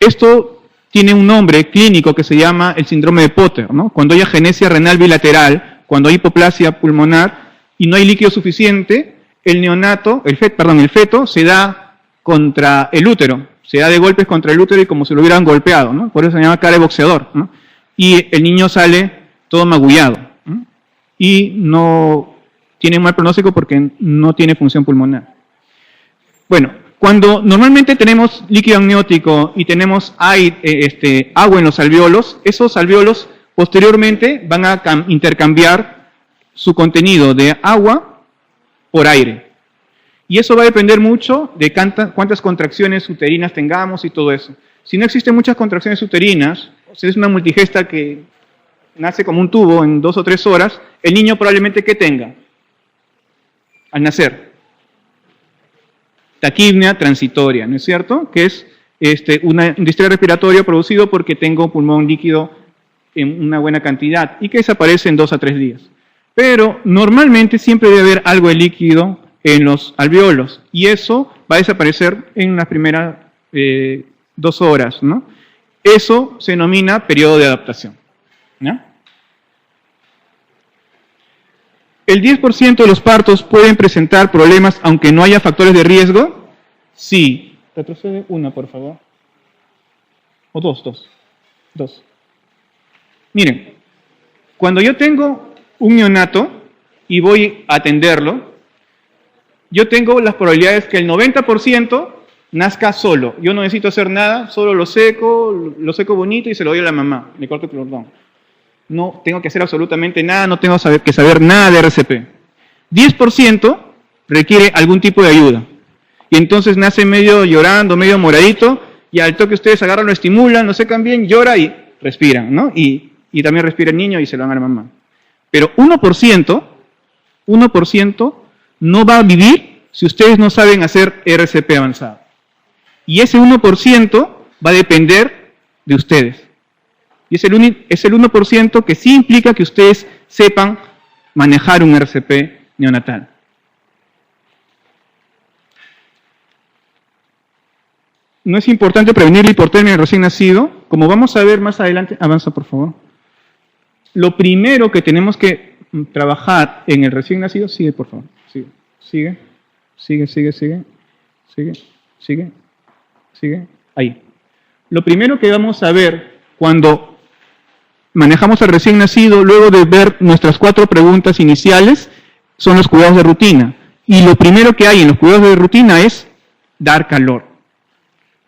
Esto tiene un nombre clínico que se llama el síndrome de Potter, ¿no? Cuando hay agenesia renal bilateral, cuando hay hipoplasia pulmonar y no hay líquido suficiente, el neonato, el feto se da contra el útero, se da de golpes contra el útero y como si lo hubieran golpeado, ¿no? Por eso se llama cara de boxeador, ¿no? Y el niño sale todo magullado, ¿no? Y no tiene un mal pronóstico porque no tiene función pulmonar. Bueno, cuando normalmente tenemos líquido amniótico y tenemos agua en los alvéolos, esos alvéolos posteriormente van a intercambiar su contenido de agua por aire. Y eso va a depender mucho de cuántas contracciones uterinas tengamos y todo eso. Si no existen muchas contracciones uterinas, si es una multigesta que nace como un tubo en 2 o 3 horas, el niño probablemente ¿qué tenga? Al nacer. Taquipnea transitoria, ¿no es cierto? Que es un distrés respiratorio producido porque tengo pulmón líquido en una buena cantidad y que desaparece en 2 a 3 días. Pero normalmente siempre debe haber algo de líquido en los alvéolos y eso va a desaparecer en las primeras 2 horas, ¿no? Eso se denomina periodo de adaptación, ¿no? ¿El 10% de los partos pueden presentar problemas aunque no haya factores de riesgo? Sí. Retrocede una, por favor. O dos. Miren, cuando yo tengo un neonato y voy a atenderlo, yo tengo las probabilidades que el 90% nazca solo. Yo no necesito hacer nada, solo lo seco bonito y se lo doy a la mamá. Le corto el cordón. No tengo que hacer absolutamente nada, no tengo que saber nada de RCP. 10% requiere algún tipo de ayuda. Y entonces nace medio llorando, medio moradito, y al toque ustedes agarran, lo estimulan, lo secan bien, llora y respiran, ¿no? Y también respira el niño y se lo dan a la mamá. Pero 1% no va a vivir si ustedes no saben hacer RCP avanzado. Y ese 1% va a depender de ustedes. Y es el 1% que sí implica que ustedes sepan manejar un RCP neonatal. No es importante prevenir la hipotermia en el recién nacido. Como vamos a ver más adelante, avanza por favor. Lo primero que tenemos que trabajar en el recién nacido, sigue por favor, sigue, ahí. Lo primero que vamos a ver cuando manejamos al recién nacido, luego de ver nuestras 4 preguntas iniciales, son los cuidados de rutina. Y lo primero que hay en los cuidados de rutina es dar calor.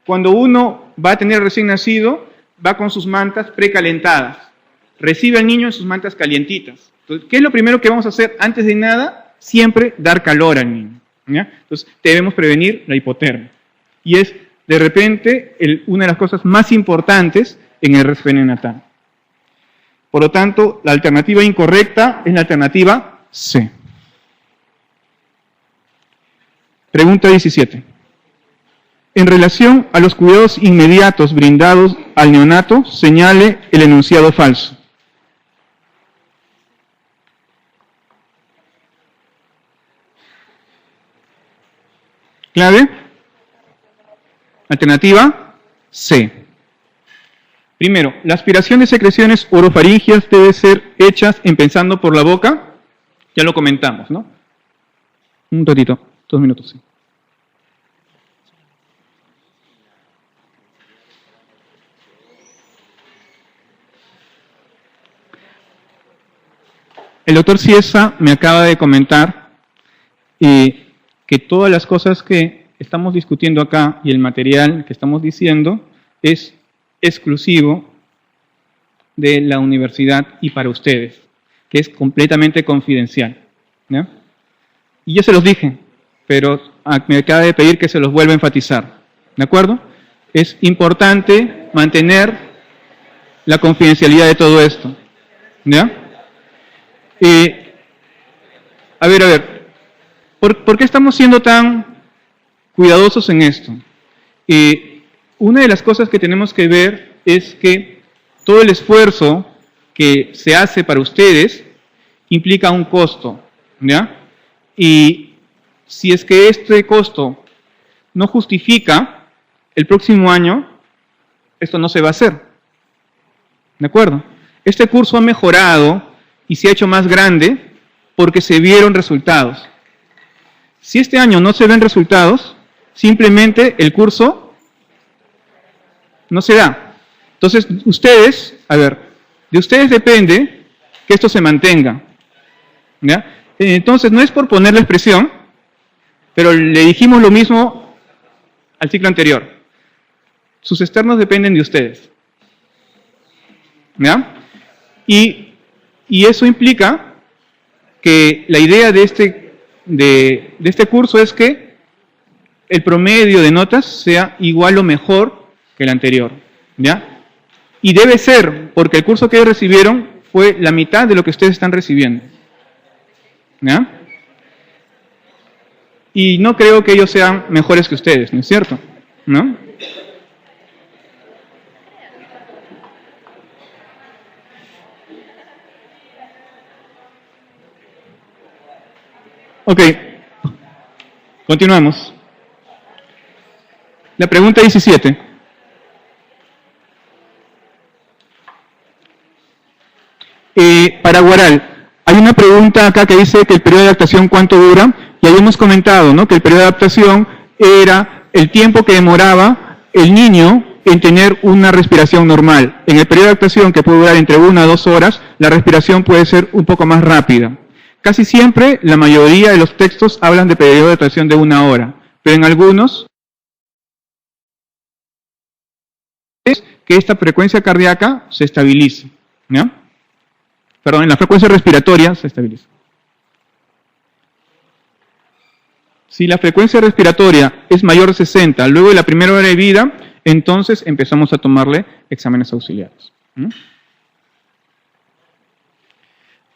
Cuando uno va a tener recién nacido, va con sus mantas precalentadas. Recibe al niño en sus mantas calientitas. Entonces, ¿qué es lo primero que vamos a hacer? Antes de nada, siempre dar calor al niño, ¿ya? Entonces, debemos prevenir la hipotermia. Y es, de repente, una de las cosas más importantes en el RCP neonatal. Por lo tanto, la alternativa incorrecta es la alternativa C. Pregunta 17. En relación a los cuidados inmediatos brindados al neonato, señale el enunciado falso. Clave. Alternativa C. Primero, la aspiración de secreciones orofaringias debe ser hechas empezando por la boca. Ya lo comentamos, ¿no? Un ratito, 2 minutos, sí. El doctor Ciesa me acaba de comentar que todas las cosas que estamos discutiendo acá y el material que estamos diciendo es exclusivo de la universidad y para ustedes, que es completamente confidencial, ¿no? Y yo se los dije, pero me acaba de pedir que se los vuelva a enfatizar, ¿de acuerdo? Es importante mantener la confidencialidad de todo esto, ¿ya? A ver, ¿por qué estamos siendo tan cuidadosos en esto? Una de las cosas que tenemos que ver es que todo el esfuerzo que se hace para ustedes implica un costo, ¿ya? Y si es que este costo no justifica, el próximo año esto no se va a hacer, ¿de acuerdo? Este curso ha mejorado y se ha hecho más grande porque se vieron resultados. Si este año no se ven resultados, simplemente el curso no se da. Entonces, de ustedes depende que esto se mantenga, ¿ya? Entonces, no es por ponerles presión, pero le dijimos lo mismo al ciclo anterior. Sus externos dependen de ustedes, ¿ya? Y eso implica que la idea de este curso es que el promedio de notas sea igual o mejor que el anterior, ¿ya? Y debe ser, porque el curso que ellos recibieron fue la mitad de lo que ustedes están recibiendo, ¿ya? Y no creo que ellos sean mejores que ustedes, ¿no es cierto? ¿No? Ok, continuamos. La pregunta 17. Para Guaral, hay una pregunta acá que dice que el periodo de adaptación ¿cuánto dura? Y ahí hemos comentado, ¿no?, que el periodo de adaptación era el tiempo que demoraba el niño en tener una respiración normal. En el periodo de adaptación, que puede durar entre 1 a 2 horas, la respiración puede ser un poco más rápida. Casi siempre, la mayoría de los textos hablan de periodo de duración de 1 hora, pero en algunos es que esta frecuencia cardíaca se estabilice, ¿ya? Perdón, en la frecuencia respiratoria se estabiliza. Si la frecuencia respiratoria es mayor de 60 luego de la primera hora de vida, entonces empezamos a tomarle exámenes auxiliares.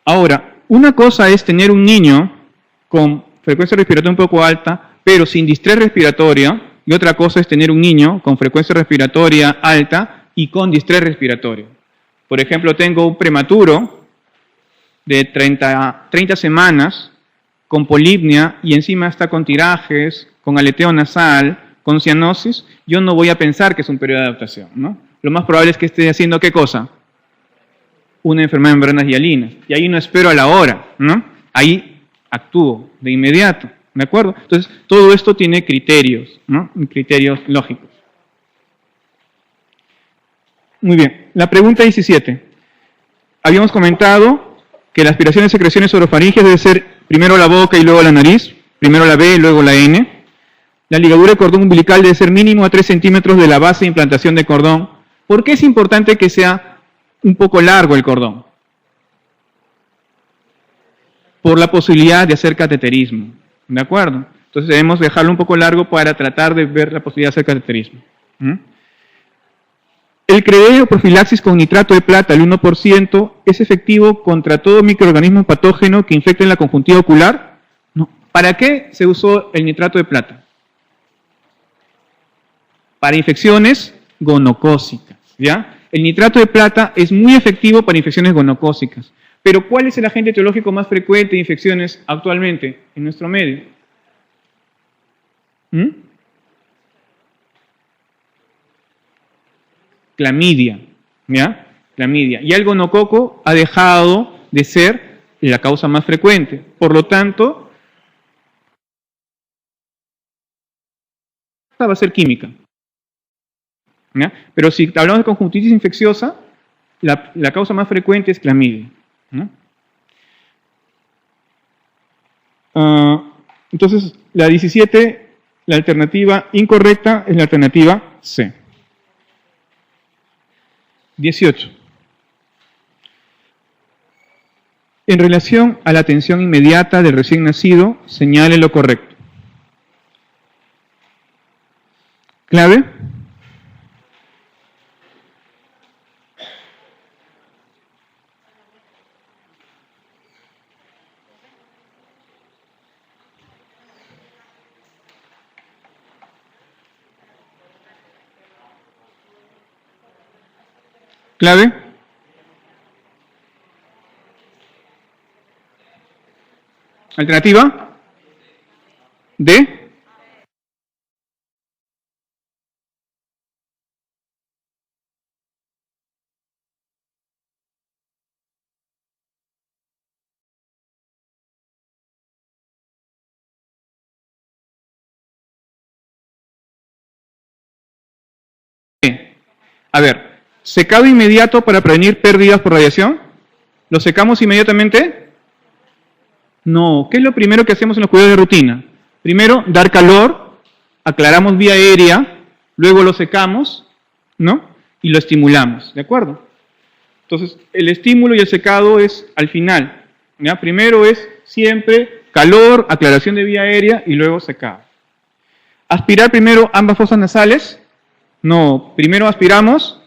Ahora, una cosa es tener un niño con frecuencia respiratoria un poco alta, pero sin distrés respiratoria, y otra cosa es tener un niño con frecuencia respiratoria alta y con distrés respiratorio. Por ejemplo, tengo un prematuro de 30 semanas con polipnia y encima está con tirajes, con aleteo nasal, con cianosis. Yo no voy a pensar que es un periodo de adaptación, ¿no? Lo más probable es que esté haciendo ¿qué cosa? Una enfermedad de membranas hialinas. Y ahí no espero a la hora, ¿no? Ahí actúo de inmediato, ¿de acuerdo? Entonces, todo esto tiene criterios, ¿no? Criterios lógicos. Muy bien. La pregunta 17. Habíamos comentado que la aspiración de secreciones orofaringeas debe ser primero la boca y luego la nariz, primero la B y luego la N. La ligadura de cordón umbilical debe ser mínimo a 3 centímetros de la base de implantación de cordón. ¿Por qué es importante que sea un poco largo el cordón? Por la posibilidad de hacer cateterismo, ¿de acuerdo? Entonces debemos dejarlo un poco largo para tratar de ver la posibilidad de hacer cateterismo. El CREDE o profilaxis con nitrato de plata, el 1%, ¿es efectivo contra todo microorganismo patógeno que infecte en la conjuntiva ocular? No. ¿Para qué se usó el nitrato de plata? Para infecciones gonocócicas, ¿ya? El nitrato de plata es muy efectivo para infecciones gonocócicas. Pero ¿cuál es el agente etiológico más frecuente de infecciones actualmente en nuestro medio? Clamidia, ¿ya? Clamidia. Y el gonococo ha dejado de ser la causa más frecuente. Por lo tanto, va a ser química, ¿ya? Pero si hablamos de conjuntivitis infecciosa, la causa más frecuente es clamidia, ¿no? Entonces, la 17, la alternativa incorrecta es la alternativa C. 18. En relación a la atención inmediata del recién nacido, señale lo correcto. ¿Clave? ¿Clave? ¿Alternativa? D. A ver, ¿secado inmediato para prevenir pérdidas por radiación? ¿Lo secamos inmediatamente? No. ¿Qué es lo primero que hacemos en los cuidados de rutina? Primero, dar calor, aclaramos vía aérea, luego lo secamos, ¿no? Y lo estimulamos, ¿de acuerdo? Entonces, el estímulo y el secado es al final, ¿ya? Primero es siempre calor, aclaración de vía aérea y luego secado. ¿Aspirar primero ambas fosas nasales? No, primero aspiramos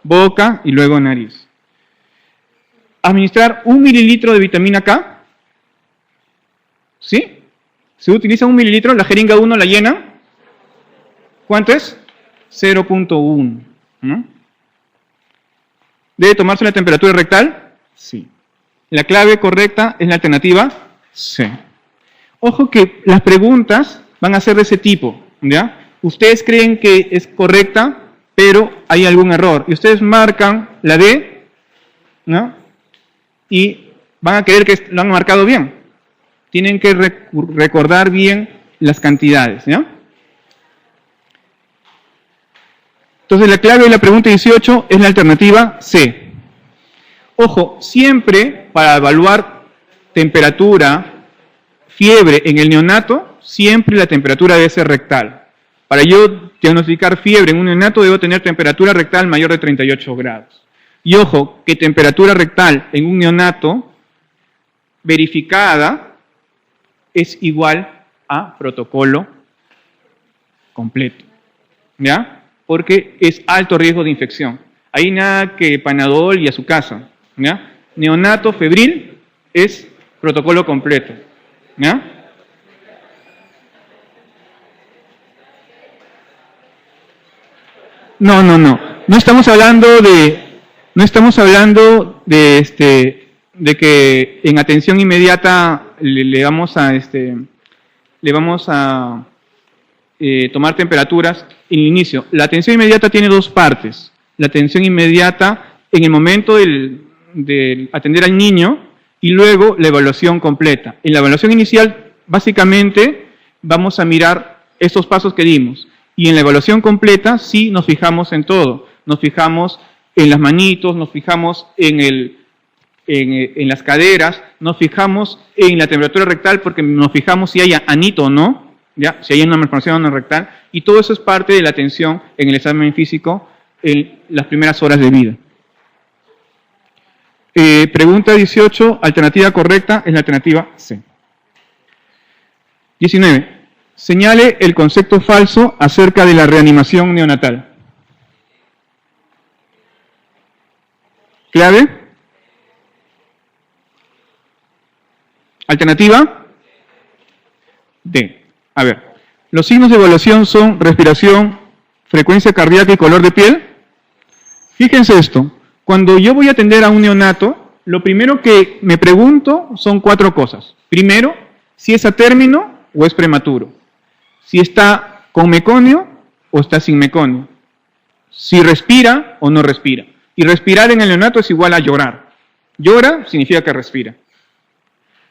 boca y luego nariz. Administrar 1 mililitro de vitamina K. ¿Sí? Se utiliza 1 mililitro, la jeringa 1 la llena. ¿Cuánto es? 0.1. ¿No? ¿Debe tomarse la temperatura rectal? Sí. La clave correcta es la alternativa C. Ojo que las preguntas van a ser de ese tipo, ¿ya? Ustedes creen que es correcta, pero hay algún error. Y ustedes marcan la D, ¿no? Y van a creer que lo han marcado bien. Tienen que recordar bien las cantidades, ¿ya? Entonces la clave de la pregunta 18 es la alternativa C. Ojo, siempre para evaluar temperatura, fiebre en el neonato, siempre la temperatura debe ser rectal. Para yo diagnosticar fiebre en un neonato debo tener temperatura rectal mayor de 38 grados. Y ojo, que temperatura rectal en un neonato verificada es igual a protocolo completo, ¿ya? Porque es alto riesgo de infección. Ahí nada que Panadol y a su casa, ¿ya? Neonato febril es protocolo completo, ¿ya? No. No estamos hablando de que en atención inmediata le vamos a tomar temperaturas en el inicio. La atención inmediata tiene dos partes. La atención inmediata en el momento de atender al niño y luego la evaluación completa. En la evaluación inicial, básicamente, vamos a mirar estos pasos que dimos. Y en la evaluación completa sí nos fijamos en todo. Nos fijamos en las manitos, nos fijamos en las caderas, nos fijamos en la temperatura rectal porque nos fijamos si hay anito o no, ¿ya? Si hay una malformación no rectal, y todo eso es parte de la atención en el examen físico en las primeras horas de vida. Pregunta 18, alternativa correcta es la alternativa C. 19. Señale el concepto falso acerca de la reanimación neonatal. ¿Clave? Alternativa D. A ver, los signos de evaluación son respiración, frecuencia cardíaca y color de piel. Fíjense esto, cuando yo voy a atender a un neonato, lo primero que me pregunto son 4 cosas. Primero, si es a término o es prematuro. Si está con meconio o está sin meconio. Si respira o no respira. Y respirar en el neonato es igual a llorar. Llora significa que respira.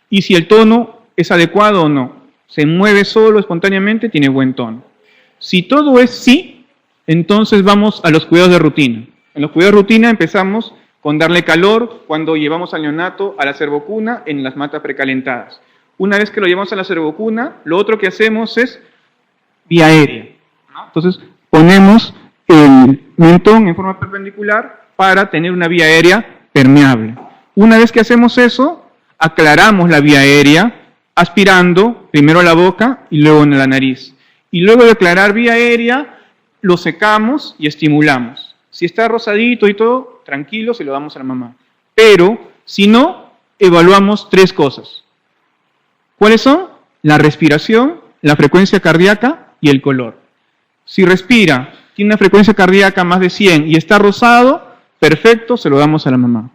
Y si el tono es adecuado o no. Se mueve solo, espontáneamente, tiene buen tono. Si todo es sí, entonces vamos a los cuidados de rutina. En los cuidados de rutina empezamos con darle calor cuando llevamos al neonato a la servocuna en las matas precalentadas. Una vez que lo llevamos a la servocuna, lo otro que hacemos es vía aérea. Entonces ponemos el mentón en forma perpendicular para tener una vía aérea permeable. Una vez que hacemos eso, aclaramos la vía aérea aspirando primero a la boca y luego en la nariz. Y luego de aclarar vía aérea, lo secamos y estimulamos. Si está rosadito y todo, tranquilo, se lo damos a la mamá. Pero, si no, evaluamos 3 cosas. ¿Cuáles son? La respiración, la frecuencia cardíaca y el color. Si respira, tiene una frecuencia cardíaca más de 100 y está rosado, perfecto, se lo damos a la mamá.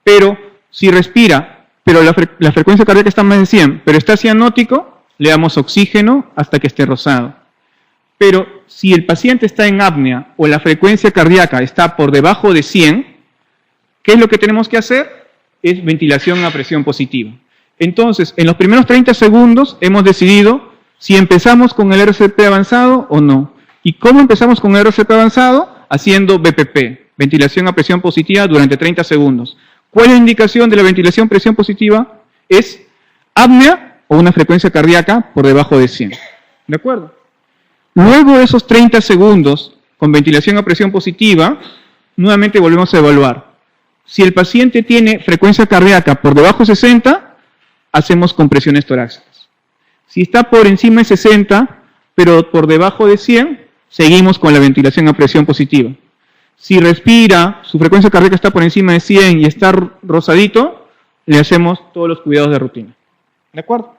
Pero si respira, pero la frecuencia cardíaca está más de 100, pero está cianótico, le damos oxígeno hasta que esté rosado. Pero si el paciente está en apnea o la frecuencia cardíaca está por debajo de 100, ¿qué es lo que tenemos que hacer? Es ventilación a presión positiva. Entonces, en los primeros 30 segundos hemos decidido si empezamos con el RCP avanzado o no. ¿Y cómo empezamos con el RCP avanzado? Haciendo BPP, ventilación a presión positiva durante 30 segundos. ¿Cuál es la indicación de la ventilación a presión positiva? Es apnea o una frecuencia cardíaca por debajo de 100. ¿De acuerdo? Luego de esos 30 segundos con ventilación a presión positiva, nuevamente volvemos a evaluar. Si el paciente tiene frecuencia cardíaca por debajo de 60, hacemos compresiones torácicas. Si está por encima de 60, pero por debajo de 100, seguimos con la ventilación a presión positiva. Si respira, su frecuencia cardíaca está por encima de 100 y está rosadito, le hacemos todos los cuidados de rutina. ¿De acuerdo?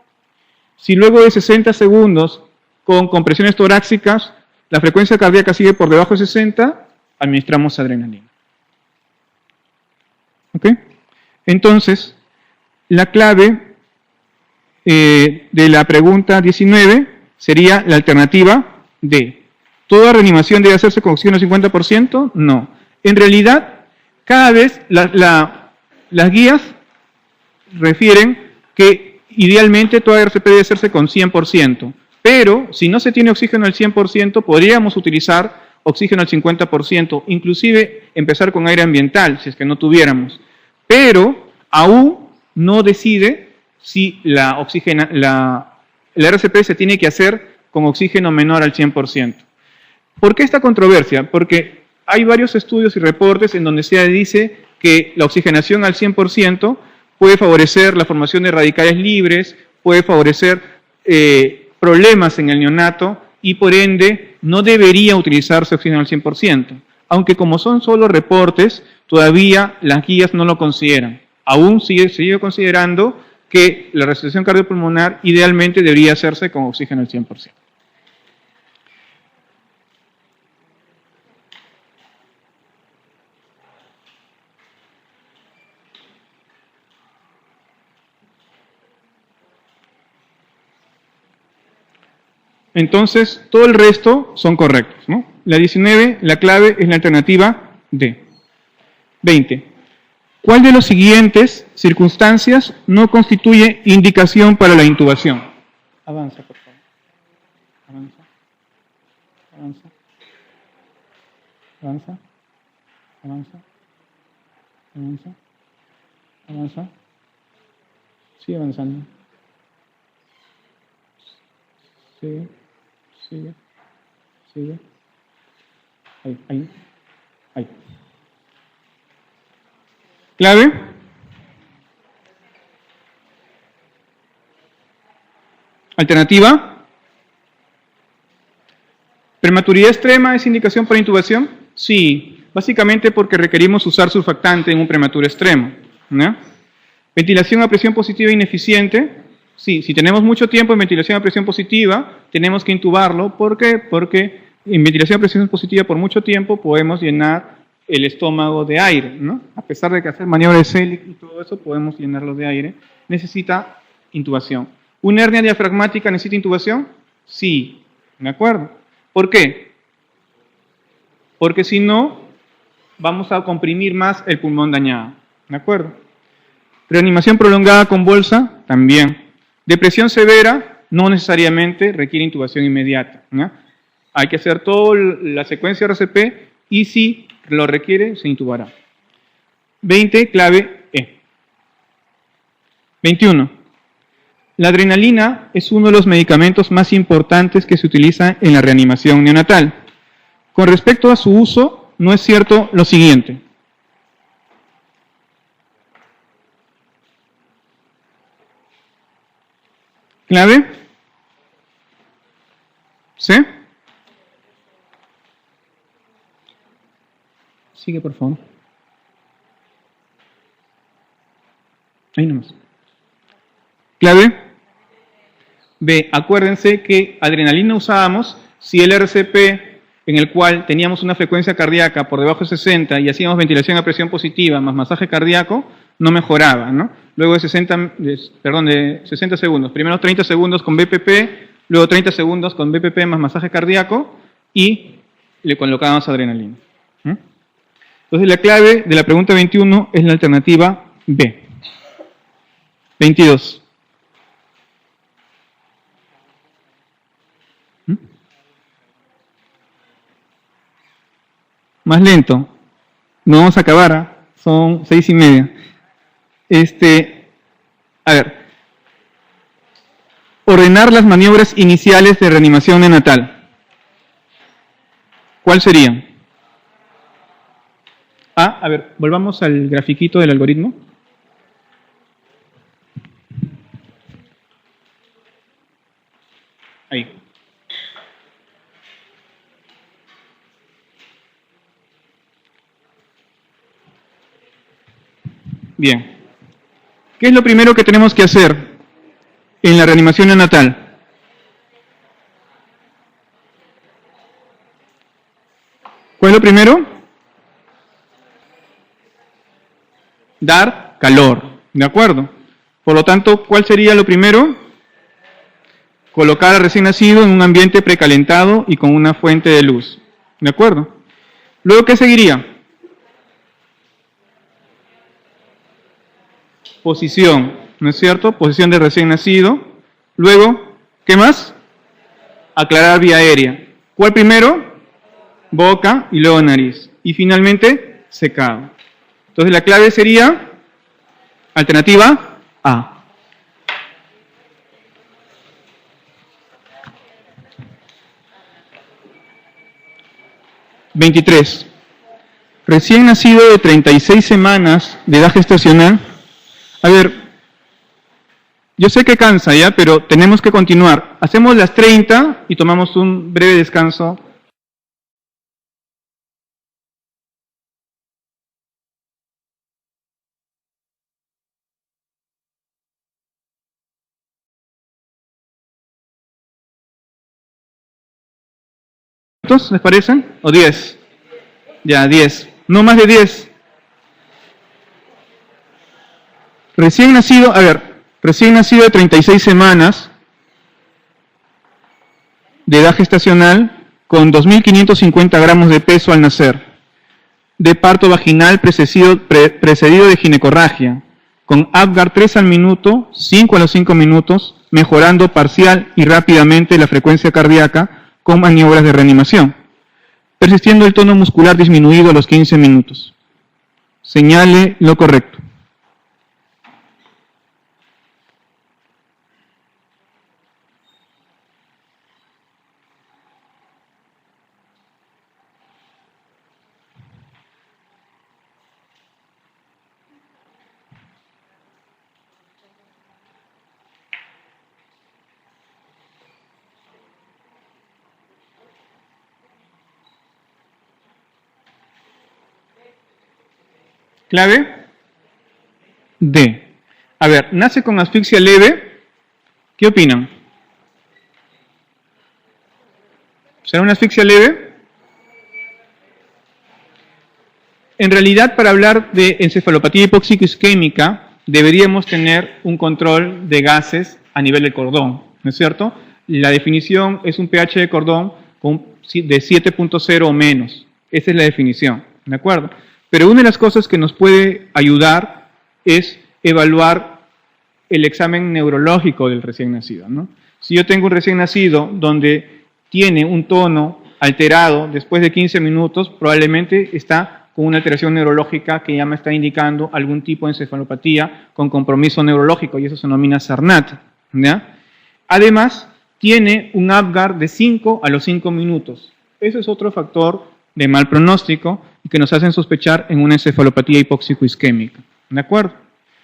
Si luego de 60 segundos con compresiones torácicas, la frecuencia cardíaca sigue por debajo de 60, administramos adrenalina. ¿Ok? Entonces, la clave de la pregunta 19 sería la alternativa D. ¿Toda reanimación debe hacerse con oxígeno 50%? No. En realidad, cada vez las guías refieren que idealmente toda RCP debe hacerse con 100%. Pero si no se tiene oxígeno al 100%, podríamos utilizar oxígeno al 50%, inclusive empezar con aire ambiental, si es que no tuviéramos. Pero aún no decide si la RCP se tiene que hacer con oxígeno menor al 100%. ¿Por qué esta controversia? Porque hay varios estudios y reportes en donde se dice que la oxigenación al 100% puede favorecer la formación de radicales libres, puede favorecer problemas en el neonato y por ende no debería utilizarse oxígeno al 100%. Aunque como son solo reportes, todavía las guías no lo consideran. Aún sigue considerando que la resucitación cardiopulmonar idealmente debería hacerse con oxígeno al 100%. Entonces, todo el resto son correctos, ¿no? La 19, la clave es la alternativa D. 20. ¿Cuál de las siguientes circunstancias no constituye indicación para la intubación? Avanza, por favor. Avanza. Avanza. Avanza. Avanza. Avanza. Avanza. Sigue avanzando. Sigue. Sigue. Sigue. Ahí. Clave. Alternativa. ¿Prematuridad extrema es indicación para intubación? Sí, básicamente porque requerimos usar surfactante en un prematuro extremo, ¿no? ¿Ventilación a presión positiva ineficiente? Sí, si tenemos mucho tiempo en ventilación a presión positiva, tenemos que intubarlo. ¿Por qué? Porque en ventilación a presión positiva por mucho tiempo podemos llenar el estómago de aire, ¿no? A pesar de que hacer maniobras de Selig y todo eso, podemos llenarlo de aire. Necesita intubación. ¿Una hernia diafragmática necesita intubación? Sí, ¿de acuerdo? ¿Por qué? Porque si no, vamos a comprimir más el pulmón dañado, ¿de acuerdo? Reanimación prolongada con bolsa, también. Depresión severa, no necesariamente requiere intubación inmediata, ¿no? Hay que hacer toda la secuencia RCP y si lo requiere, se intubará. 20, clave E. 21. La adrenalina es uno de los medicamentos más importantes que se utiliza en la reanimación neonatal. Con respecto a su uso, no es cierto lo siguiente. ¿Clave? ¿Sí? Sigue, por favor. Ahí nomás. Clave. B. Acuérdense que adrenalina usábamos si el RCP en el cual teníamos una frecuencia cardíaca por debajo de 60 y hacíamos ventilación a presión positiva más masaje cardíaco, no mejoraba, ¿no? Luego de 60 segundos, primero 30 segundos con BPP, luego 30 segundos con BPP más masaje cardíaco y le colocábamos adrenalina. Entonces la clave de la pregunta 21 es la alternativa B. 22. Más lento. No vamos a acabar, son 6:30. A ver. Ordenar las maniobras iniciales de reanimación neonatal. ¿Cuál sería? A ver, volvamos al grafiquito del algoritmo. Ahí. Bien. ¿Qué es lo primero que tenemos que hacer en la reanimación neonatal? ¿Cuál es lo primero? Dar calor, ¿de acuerdo? Por lo tanto, ¿cuál sería lo primero? Colocar al recién nacido en un ambiente precalentado y con una fuente de luz, ¿de acuerdo? Luego, ¿qué seguiría? Posición, ¿no es cierto? Posición de recién nacido. Luego, ¿qué más? Aclarar vía aérea. ¿Cuál primero? Boca y luego nariz. Y finalmente, secado. Entonces la clave sería alternativa A. 23. Recién nacido de 36 semanas de edad gestacional. A ver, yo sé que cansa ya, pero tenemos que continuar. Hacemos las 30 y tomamos un breve descanso. ¿Les parecen? ¿O 10? Ya, 10. No más de 10. Recién nacido de 36 semanas de edad gestacional con 2.550 gramos de peso al nacer, de parto vaginal precedido de ginecorragia, con Apgar 3 al minuto, 5 a los 5 minutos, mejorando parcial y rápidamente la frecuencia cardíaca con maniobras de reanimación, persistiendo el tono muscular disminuido a los 15 minutos. Señale lo correcto. Clave D. A ver, nace con asfixia leve. ¿Qué opinan? ¿Será una asfixia leve? En realidad, para hablar de encefalopatía hipóxico-isquémica, deberíamos tener un control de gases a nivel del cordón, ¿no es cierto? La definición es un pH de cordón de 7.0 o menos. Esa es la definición, ¿de acuerdo? Pero una de las cosas que nos puede ayudar es evaluar el examen neurológico del recién nacido, ¿no? Si yo tengo un recién nacido donde tiene un tono alterado después de 15 minutos, probablemente está con una alteración neurológica que ya me está indicando algún tipo de encefalopatía con compromiso neurológico, y eso se denomina CERNAT, ¿ya? Además, tiene un Apgar de 5 a los 5 minutos. Ese es otro factor de mal pronóstico y que nos hacen sospechar en una encefalopatía hipóxico-isquémica. ¿De acuerdo?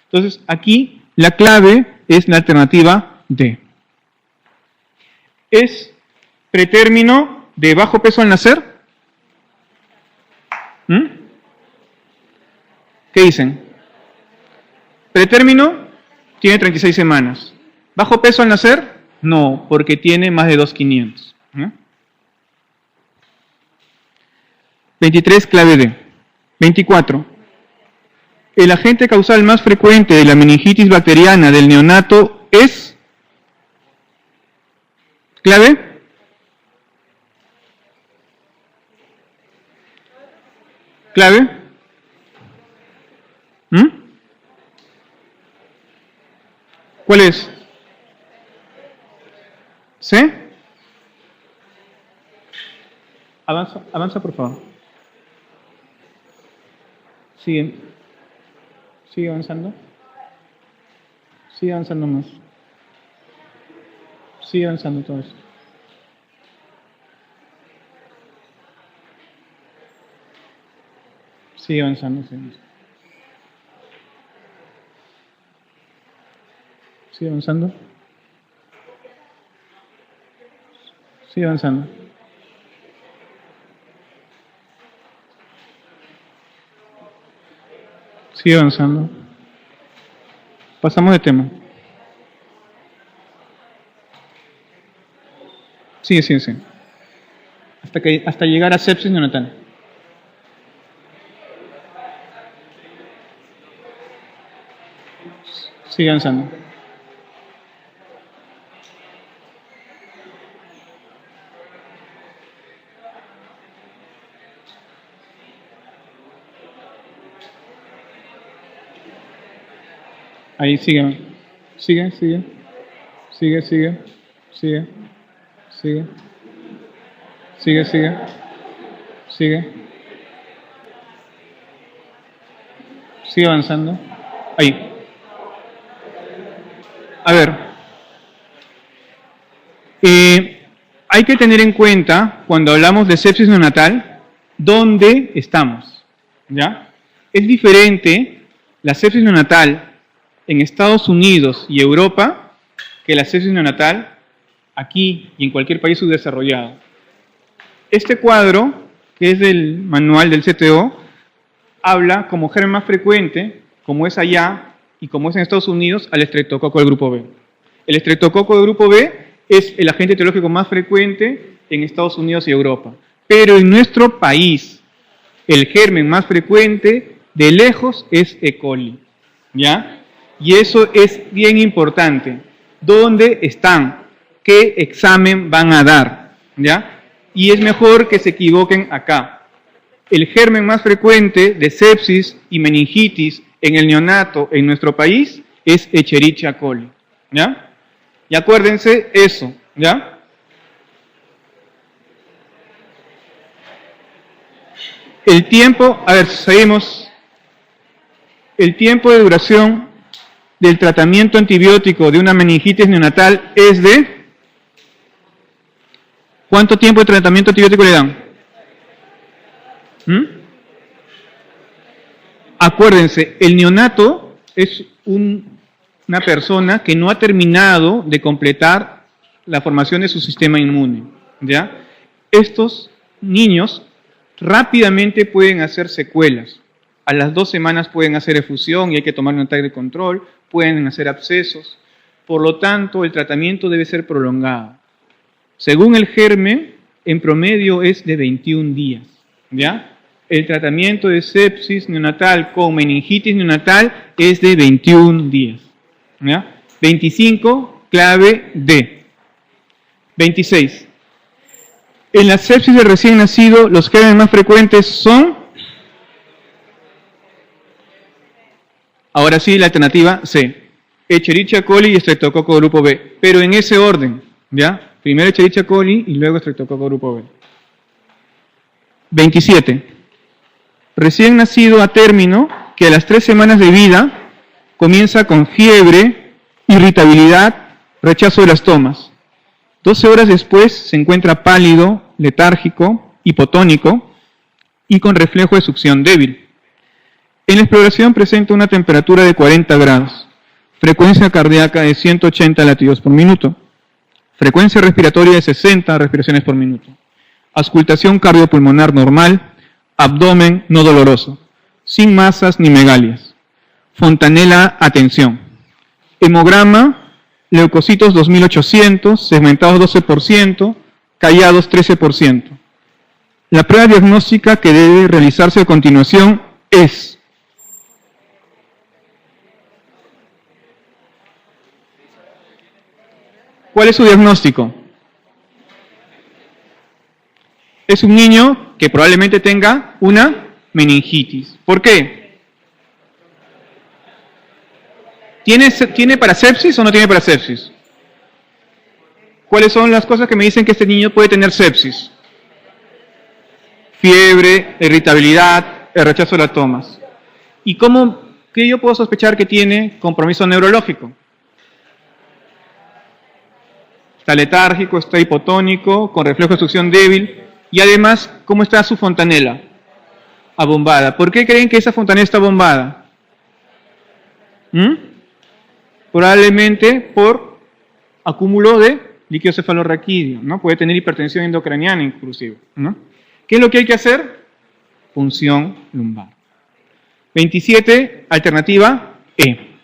Entonces, aquí la clave es la alternativa D. ¿Es pretérmino de bajo peso al nacer? ¿Qué dicen? Pretérmino tiene 36 semanas. ¿Bajo peso al nacer? No, porque tiene más de 2.500. 23, clave D. 24. El agente causal más frecuente de la meningitis bacteriana del neonato es... ¿Clave? ¿Clave? ¿Cuál es? ¿C? Avanza por favor. Sigue avanzando. Sigue avanzando más. Sigue avanzando todo esto. Sigue avanzando, Sigue avanzando. Sigue avanzando. Sigue avanzando. Pasamos de tema. Sigue. Hasta llegar a sepsis neonatal. Sigue avanzando. Ahí sigue. Sigue. Sigue avanzando. Ahí. A ver. Hay que tener en cuenta, cuando hablamos de sepsis neonatal, dónde estamos, ¿ya? Es diferente la sepsis neonatal en Estados Unidos y Europa que la sepsis neonatal aquí y en cualquier país subdesarrollado. Este cuadro, que es del manual del CTO, habla como germen más frecuente, como es allá y como es en Estados Unidos, al estreptococo del grupo B. El estreptococo del grupo B es el agente etiológico más frecuente en Estados Unidos y Europa. Pero en nuestro país, el germen más frecuente de lejos es E. coli, ¿ya? Y eso es bien importante. ¿Dónde están? ¿Qué examen van a dar? ¿Ya? Y es mejor que se equivoquen acá. El germen más frecuente de sepsis y meningitis en el neonato en nuestro país es Escherichia coli, ¿ya? Y acuérdense eso, ¿ya? El tiempo, a ver, seguimos. El tiempo de duración del tratamiento antibiótico de una meningitis neonatal es de... ¿Cuánto tiempo de tratamiento antibiótico le dan? Acuérdense, el neonato es una persona que no ha terminado de completar la formación de su sistema inmune, ¿ya? Estos niños rápidamente pueden hacer secuelas. A las 2 semanas pueden hacer efusión y hay que tomar un ataque de control, pueden hacer abscesos. Por lo tanto, el tratamiento debe ser prolongado. Según el germen, en promedio es de 21 días, ¿ya? El tratamiento de sepsis neonatal con meningitis neonatal es de 21 días, ¿ya? 25, clave D. 26. En la sepsis del recién nacido, los gérmenes más frecuentes son... Ahora sí, la alternativa C. Escherichia coli y Streptococcus grupo B. Pero en ese orden, ¿ya? Primero Escherichia coli y luego Streptococcus grupo B. 27. Recién nacido a término, que a las 3 semanas de vida comienza con fiebre, irritabilidad, rechazo de las tomas. 12 horas después se encuentra pálido, letárgico, hipotónico y con reflejo de succión débil. En la exploración presenta una temperatura de 40 grados, frecuencia cardíaca de 180 latidos por minuto, frecuencia respiratoria de 60 respiraciones por minuto, auscultación cardiopulmonar normal, abdomen no doloroso, sin masas ni megalias, fontanela atención, hemograma, leucocitos 2800, segmentados 12%, callados 13%. La prueba diagnóstica que debe realizarse a continuación es: ¿cuál es su diagnóstico? Es un niño que probablemente tenga una meningitis. ¿Por qué? ¿Tiene parasepsis o no tiene parasepsis? ¿Cuáles son las cosas que me dicen que este niño puede tener sepsis? Fiebre, irritabilidad, el rechazo de las tomas. ¿Y qué yo puedo sospechar que tiene compromiso neurológico? Está letárgico, está hipotónico, con reflejo de succión débil. Y además, ¿cómo está su fontanela? Abombada. ¿Por qué creen que esa fontanela está bombada? Probablemente por acúmulo de líquido cefalorraquídeo, ¿no? Puede tener hipertensión endocraniana inclusive, ¿no? ¿Qué es lo que hay que hacer? Punción lumbar. 27, alternativa E.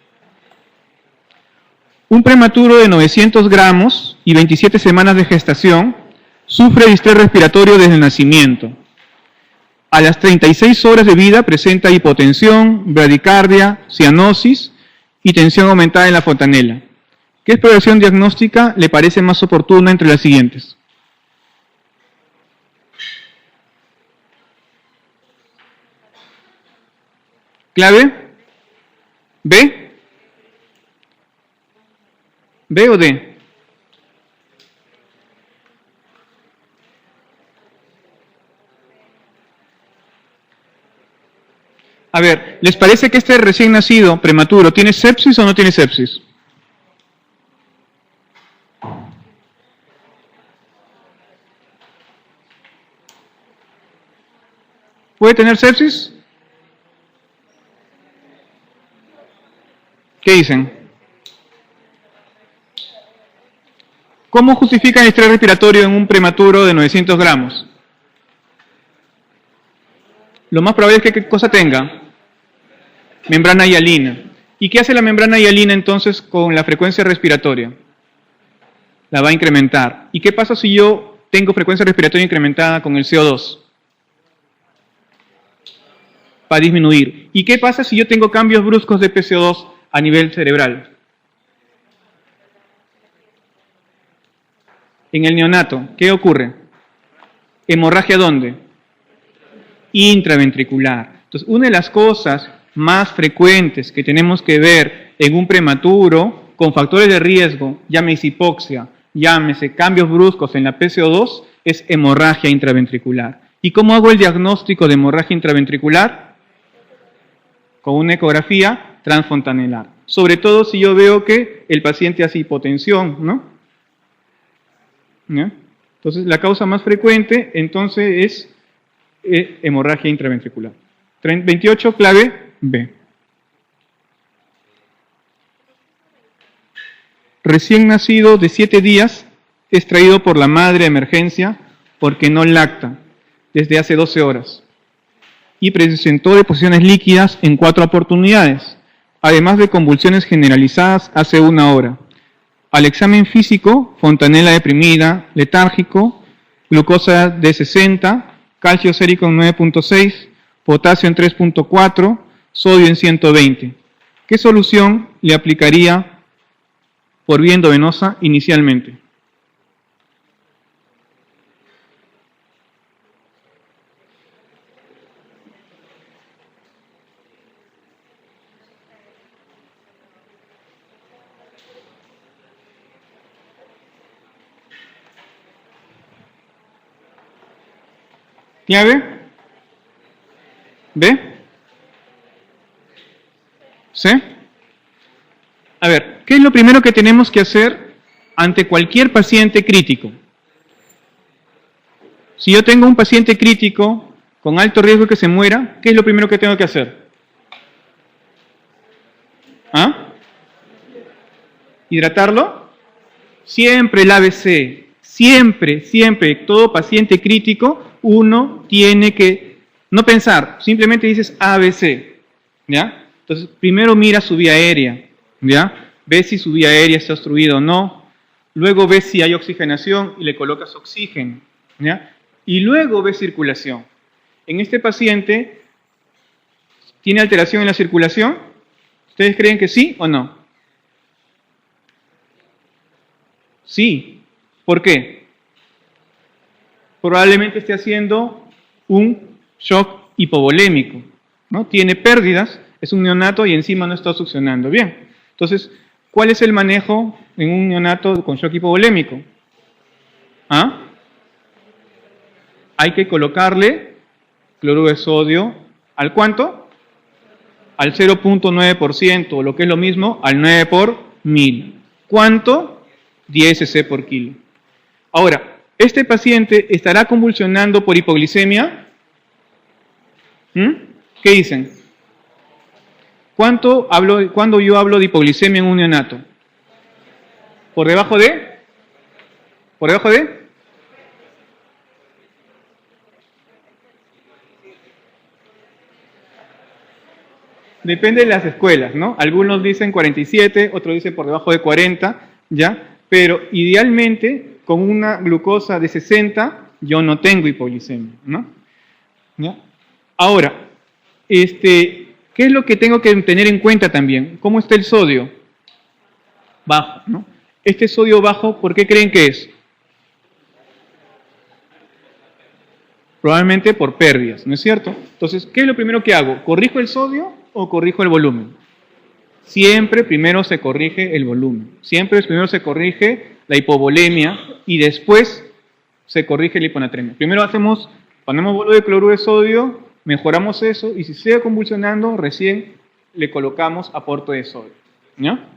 Un prematuro de 900 gramos y 27 semanas de gestación sufre distrés respiratorio desde el nacimiento. A las 36 horas de vida presenta hipotensión, bradicardia, cianosis y tensión aumentada en la fontanela. ¿Qué exploración diagnóstica le parece más oportuna entre las siguientes? ¿Clave? ¿B? ¿B o D? A ver, ¿les parece que este recién nacido, prematuro, tiene sepsis o no tiene sepsis? ¿Puede tener sepsis? ¿Qué dicen? ¿Cómo justifican el estrés respiratorio en un prematuro de 900 gramos? Lo más probable es que ¿qué cosa tenga? Membrana hialina. ¿Y qué hace la membrana hialina entonces con la frecuencia respiratoria? La va a incrementar. ¿Y qué pasa si yo tengo frecuencia respiratoria incrementada con el CO2? Va a disminuir. ¿Y qué pasa si yo tengo cambios bruscos de PCO2 a nivel cerebral? En el neonato, ¿qué ocurre? ¿Hemorragia dónde? Intraventricular. Entonces, una de las cosas más frecuentes que tenemos que ver en un prematuro con factores de riesgo, llámese hipoxia, llámese cambios bruscos en la PCO2, es hemorragia intraventricular. ¿Y cómo hago el diagnóstico de hemorragia intraventricular? Con una ecografía transfontanelar. Sobre todo si yo veo que el paciente hace hipotensión, ¿no? ¿Ya? Entonces, la causa más frecuente, entonces, es hemorragia intraventricular. 28, clave B. Recién nacido de 7 días, extraído por la madre de emergencia porque no lacta desde hace 12 horas. Y presentó deposiciones líquidas en 4 oportunidades, además de convulsiones generalizadas hace 1 hora. Al examen físico, fontanela deprimida, letárgico, glucosa de 60, calcio sérico en 9.6, potasio en 3.4, sodio en 120. ¿Qué solución le aplicaría por vía endovenosa inicialmente? ¿Clave? ¿B? ¿C? A ver, ¿qué es lo primero que tenemos que hacer ante cualquier paciente crítico? Si yo tengo un paciente crítico con alto riesgo de que se muera, ¿qué es lo primero que tengo que hacer? ¿Ah? ¿Hidratarlo? Siempre el ABC, siempre, todo paciente crítico, uno tiene que no pensar, simplemente dices ABC, ¿ya? Entonces, primero mira su vía aérea, ¿ya? Ve si su vía aérea está obstruida o no, luego ve si hay oxigenación y le colocas oxígeno, ¿ya? Y luego ve circulación. En este paciente, ¿tiene alteración en la circulación? ¿Ustedes creen que sí o no? Sí. ¿Por qué? Probablemente esté haciendo un shock hipovolémico, ¿no? Tiene pérdidas, es un neonato y encima no está succionando bien. Entonces, ¿cuál es el manejo en un neonato con shock hipovolémico? ¿Ah? Hay que colocarle cloruro de sodio, ¿al cuánto? Al 0.9%, o lo que es lo mismo, al 9 por 1000. ¿Cuánto? 10 cc por kilo. Ahora, ¿este paciente estará convulsionando por hipoglicemia? ¿Qué dicen? ¿Cuándo yo hablo de hipoglicemia en un neonato? ¿Por debajo de? ¿Por debajo de? Depende de las escuelas, ¿no? Algunos dicen 47, otros dicen por debajo de 40, ¿ya? Pero idealmente, con una glucosa de 60, yo no tengo hipoglicemia, ¿no? ¿Ya? Ahora, ¿qué es lo que tengo que tener en cuenta también? ¿Cómo está el sodio? Bajo, ¿no? Este sodio bajo, ¿por qué creen que es? Probablemente por pérdidas, ¿no es cierto? Entonces, ¿qué es lo primero que hago? ¿Corrijo el sodio o corrijo el volumen? Siempre primero se corrige el volumen. Siempre primero se corrige la hipovolemia y después se corrige la hiponatremia. Primero ponemos bolo de cloruro de sodio, mejoramos eso y si sigue convulsionando, recién le colocamos aporte de sodio. ¿Ya?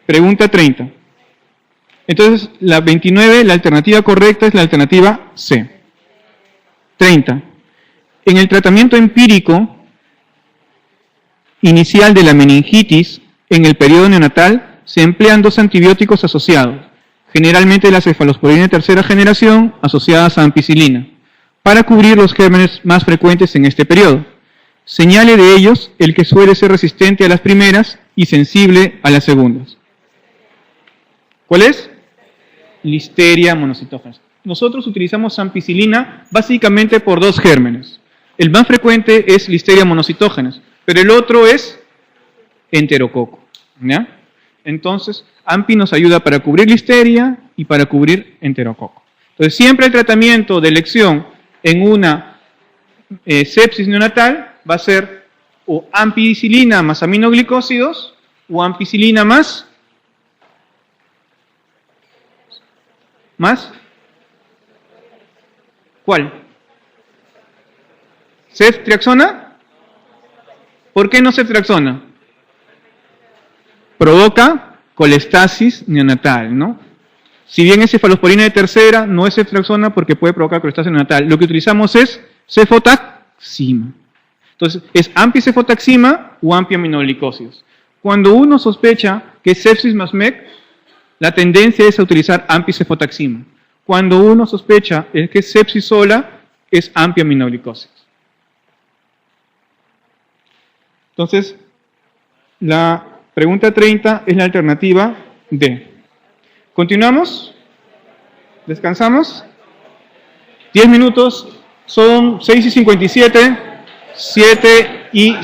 Pregunta 30. Entonces, la 29, la alternativa correcta es la alternativa C. 30. En el tratamiento empírico inicial de la meningitis, en el periodo neonatal, se emplean 2 antibióticos asociados, generalmente la cefalosporina de tercera generación asociadas a ampicilina, para cubrir los gérmenes más frecuentes en este periodo. Señale de ellos el que suele ser resistente a las primeras y sensible a las segundas. ¿Cuál es? Listeria monocytogenes. Nosotros utilizamos ampicilina básicamente por 2 gérmenes. El más frecuente es Listeria monocytogenes, pero el otro es enterococo. ¿Ya? Entonces, AMPI nos ayuda para cubrir Listeria y para cubrir enterococo. Entonces, siempre el tratamiento de elección en una sepsis neonatal va a ser o ampicilina más aminoglicósidos o ampicilina más ¿cuál? ¿Ceftriaxona? ¿Por qué no ceftriaxona? Provoca colestasis neonatal, ¿no? Si bien es cefalosporina de tercera, no es ceftriaxona porque puede provocar colestasis neonatal. Lo que utilizamos es cefotaxima. Entonces, es ampicefotaxima o ampiaminoglicósidos. Cuando uno sospecha que es sepsis más MEC, la tendencia es a utilizar ampicefotaxima. Cuando uno sospecha que es sepsis sola, es ampiaminoglicósidos. Entonces, la pregunta 30 es la alternativa D. ¿Continuamos? ¿Descansamos? 10 minutos, son 6:57, 7 y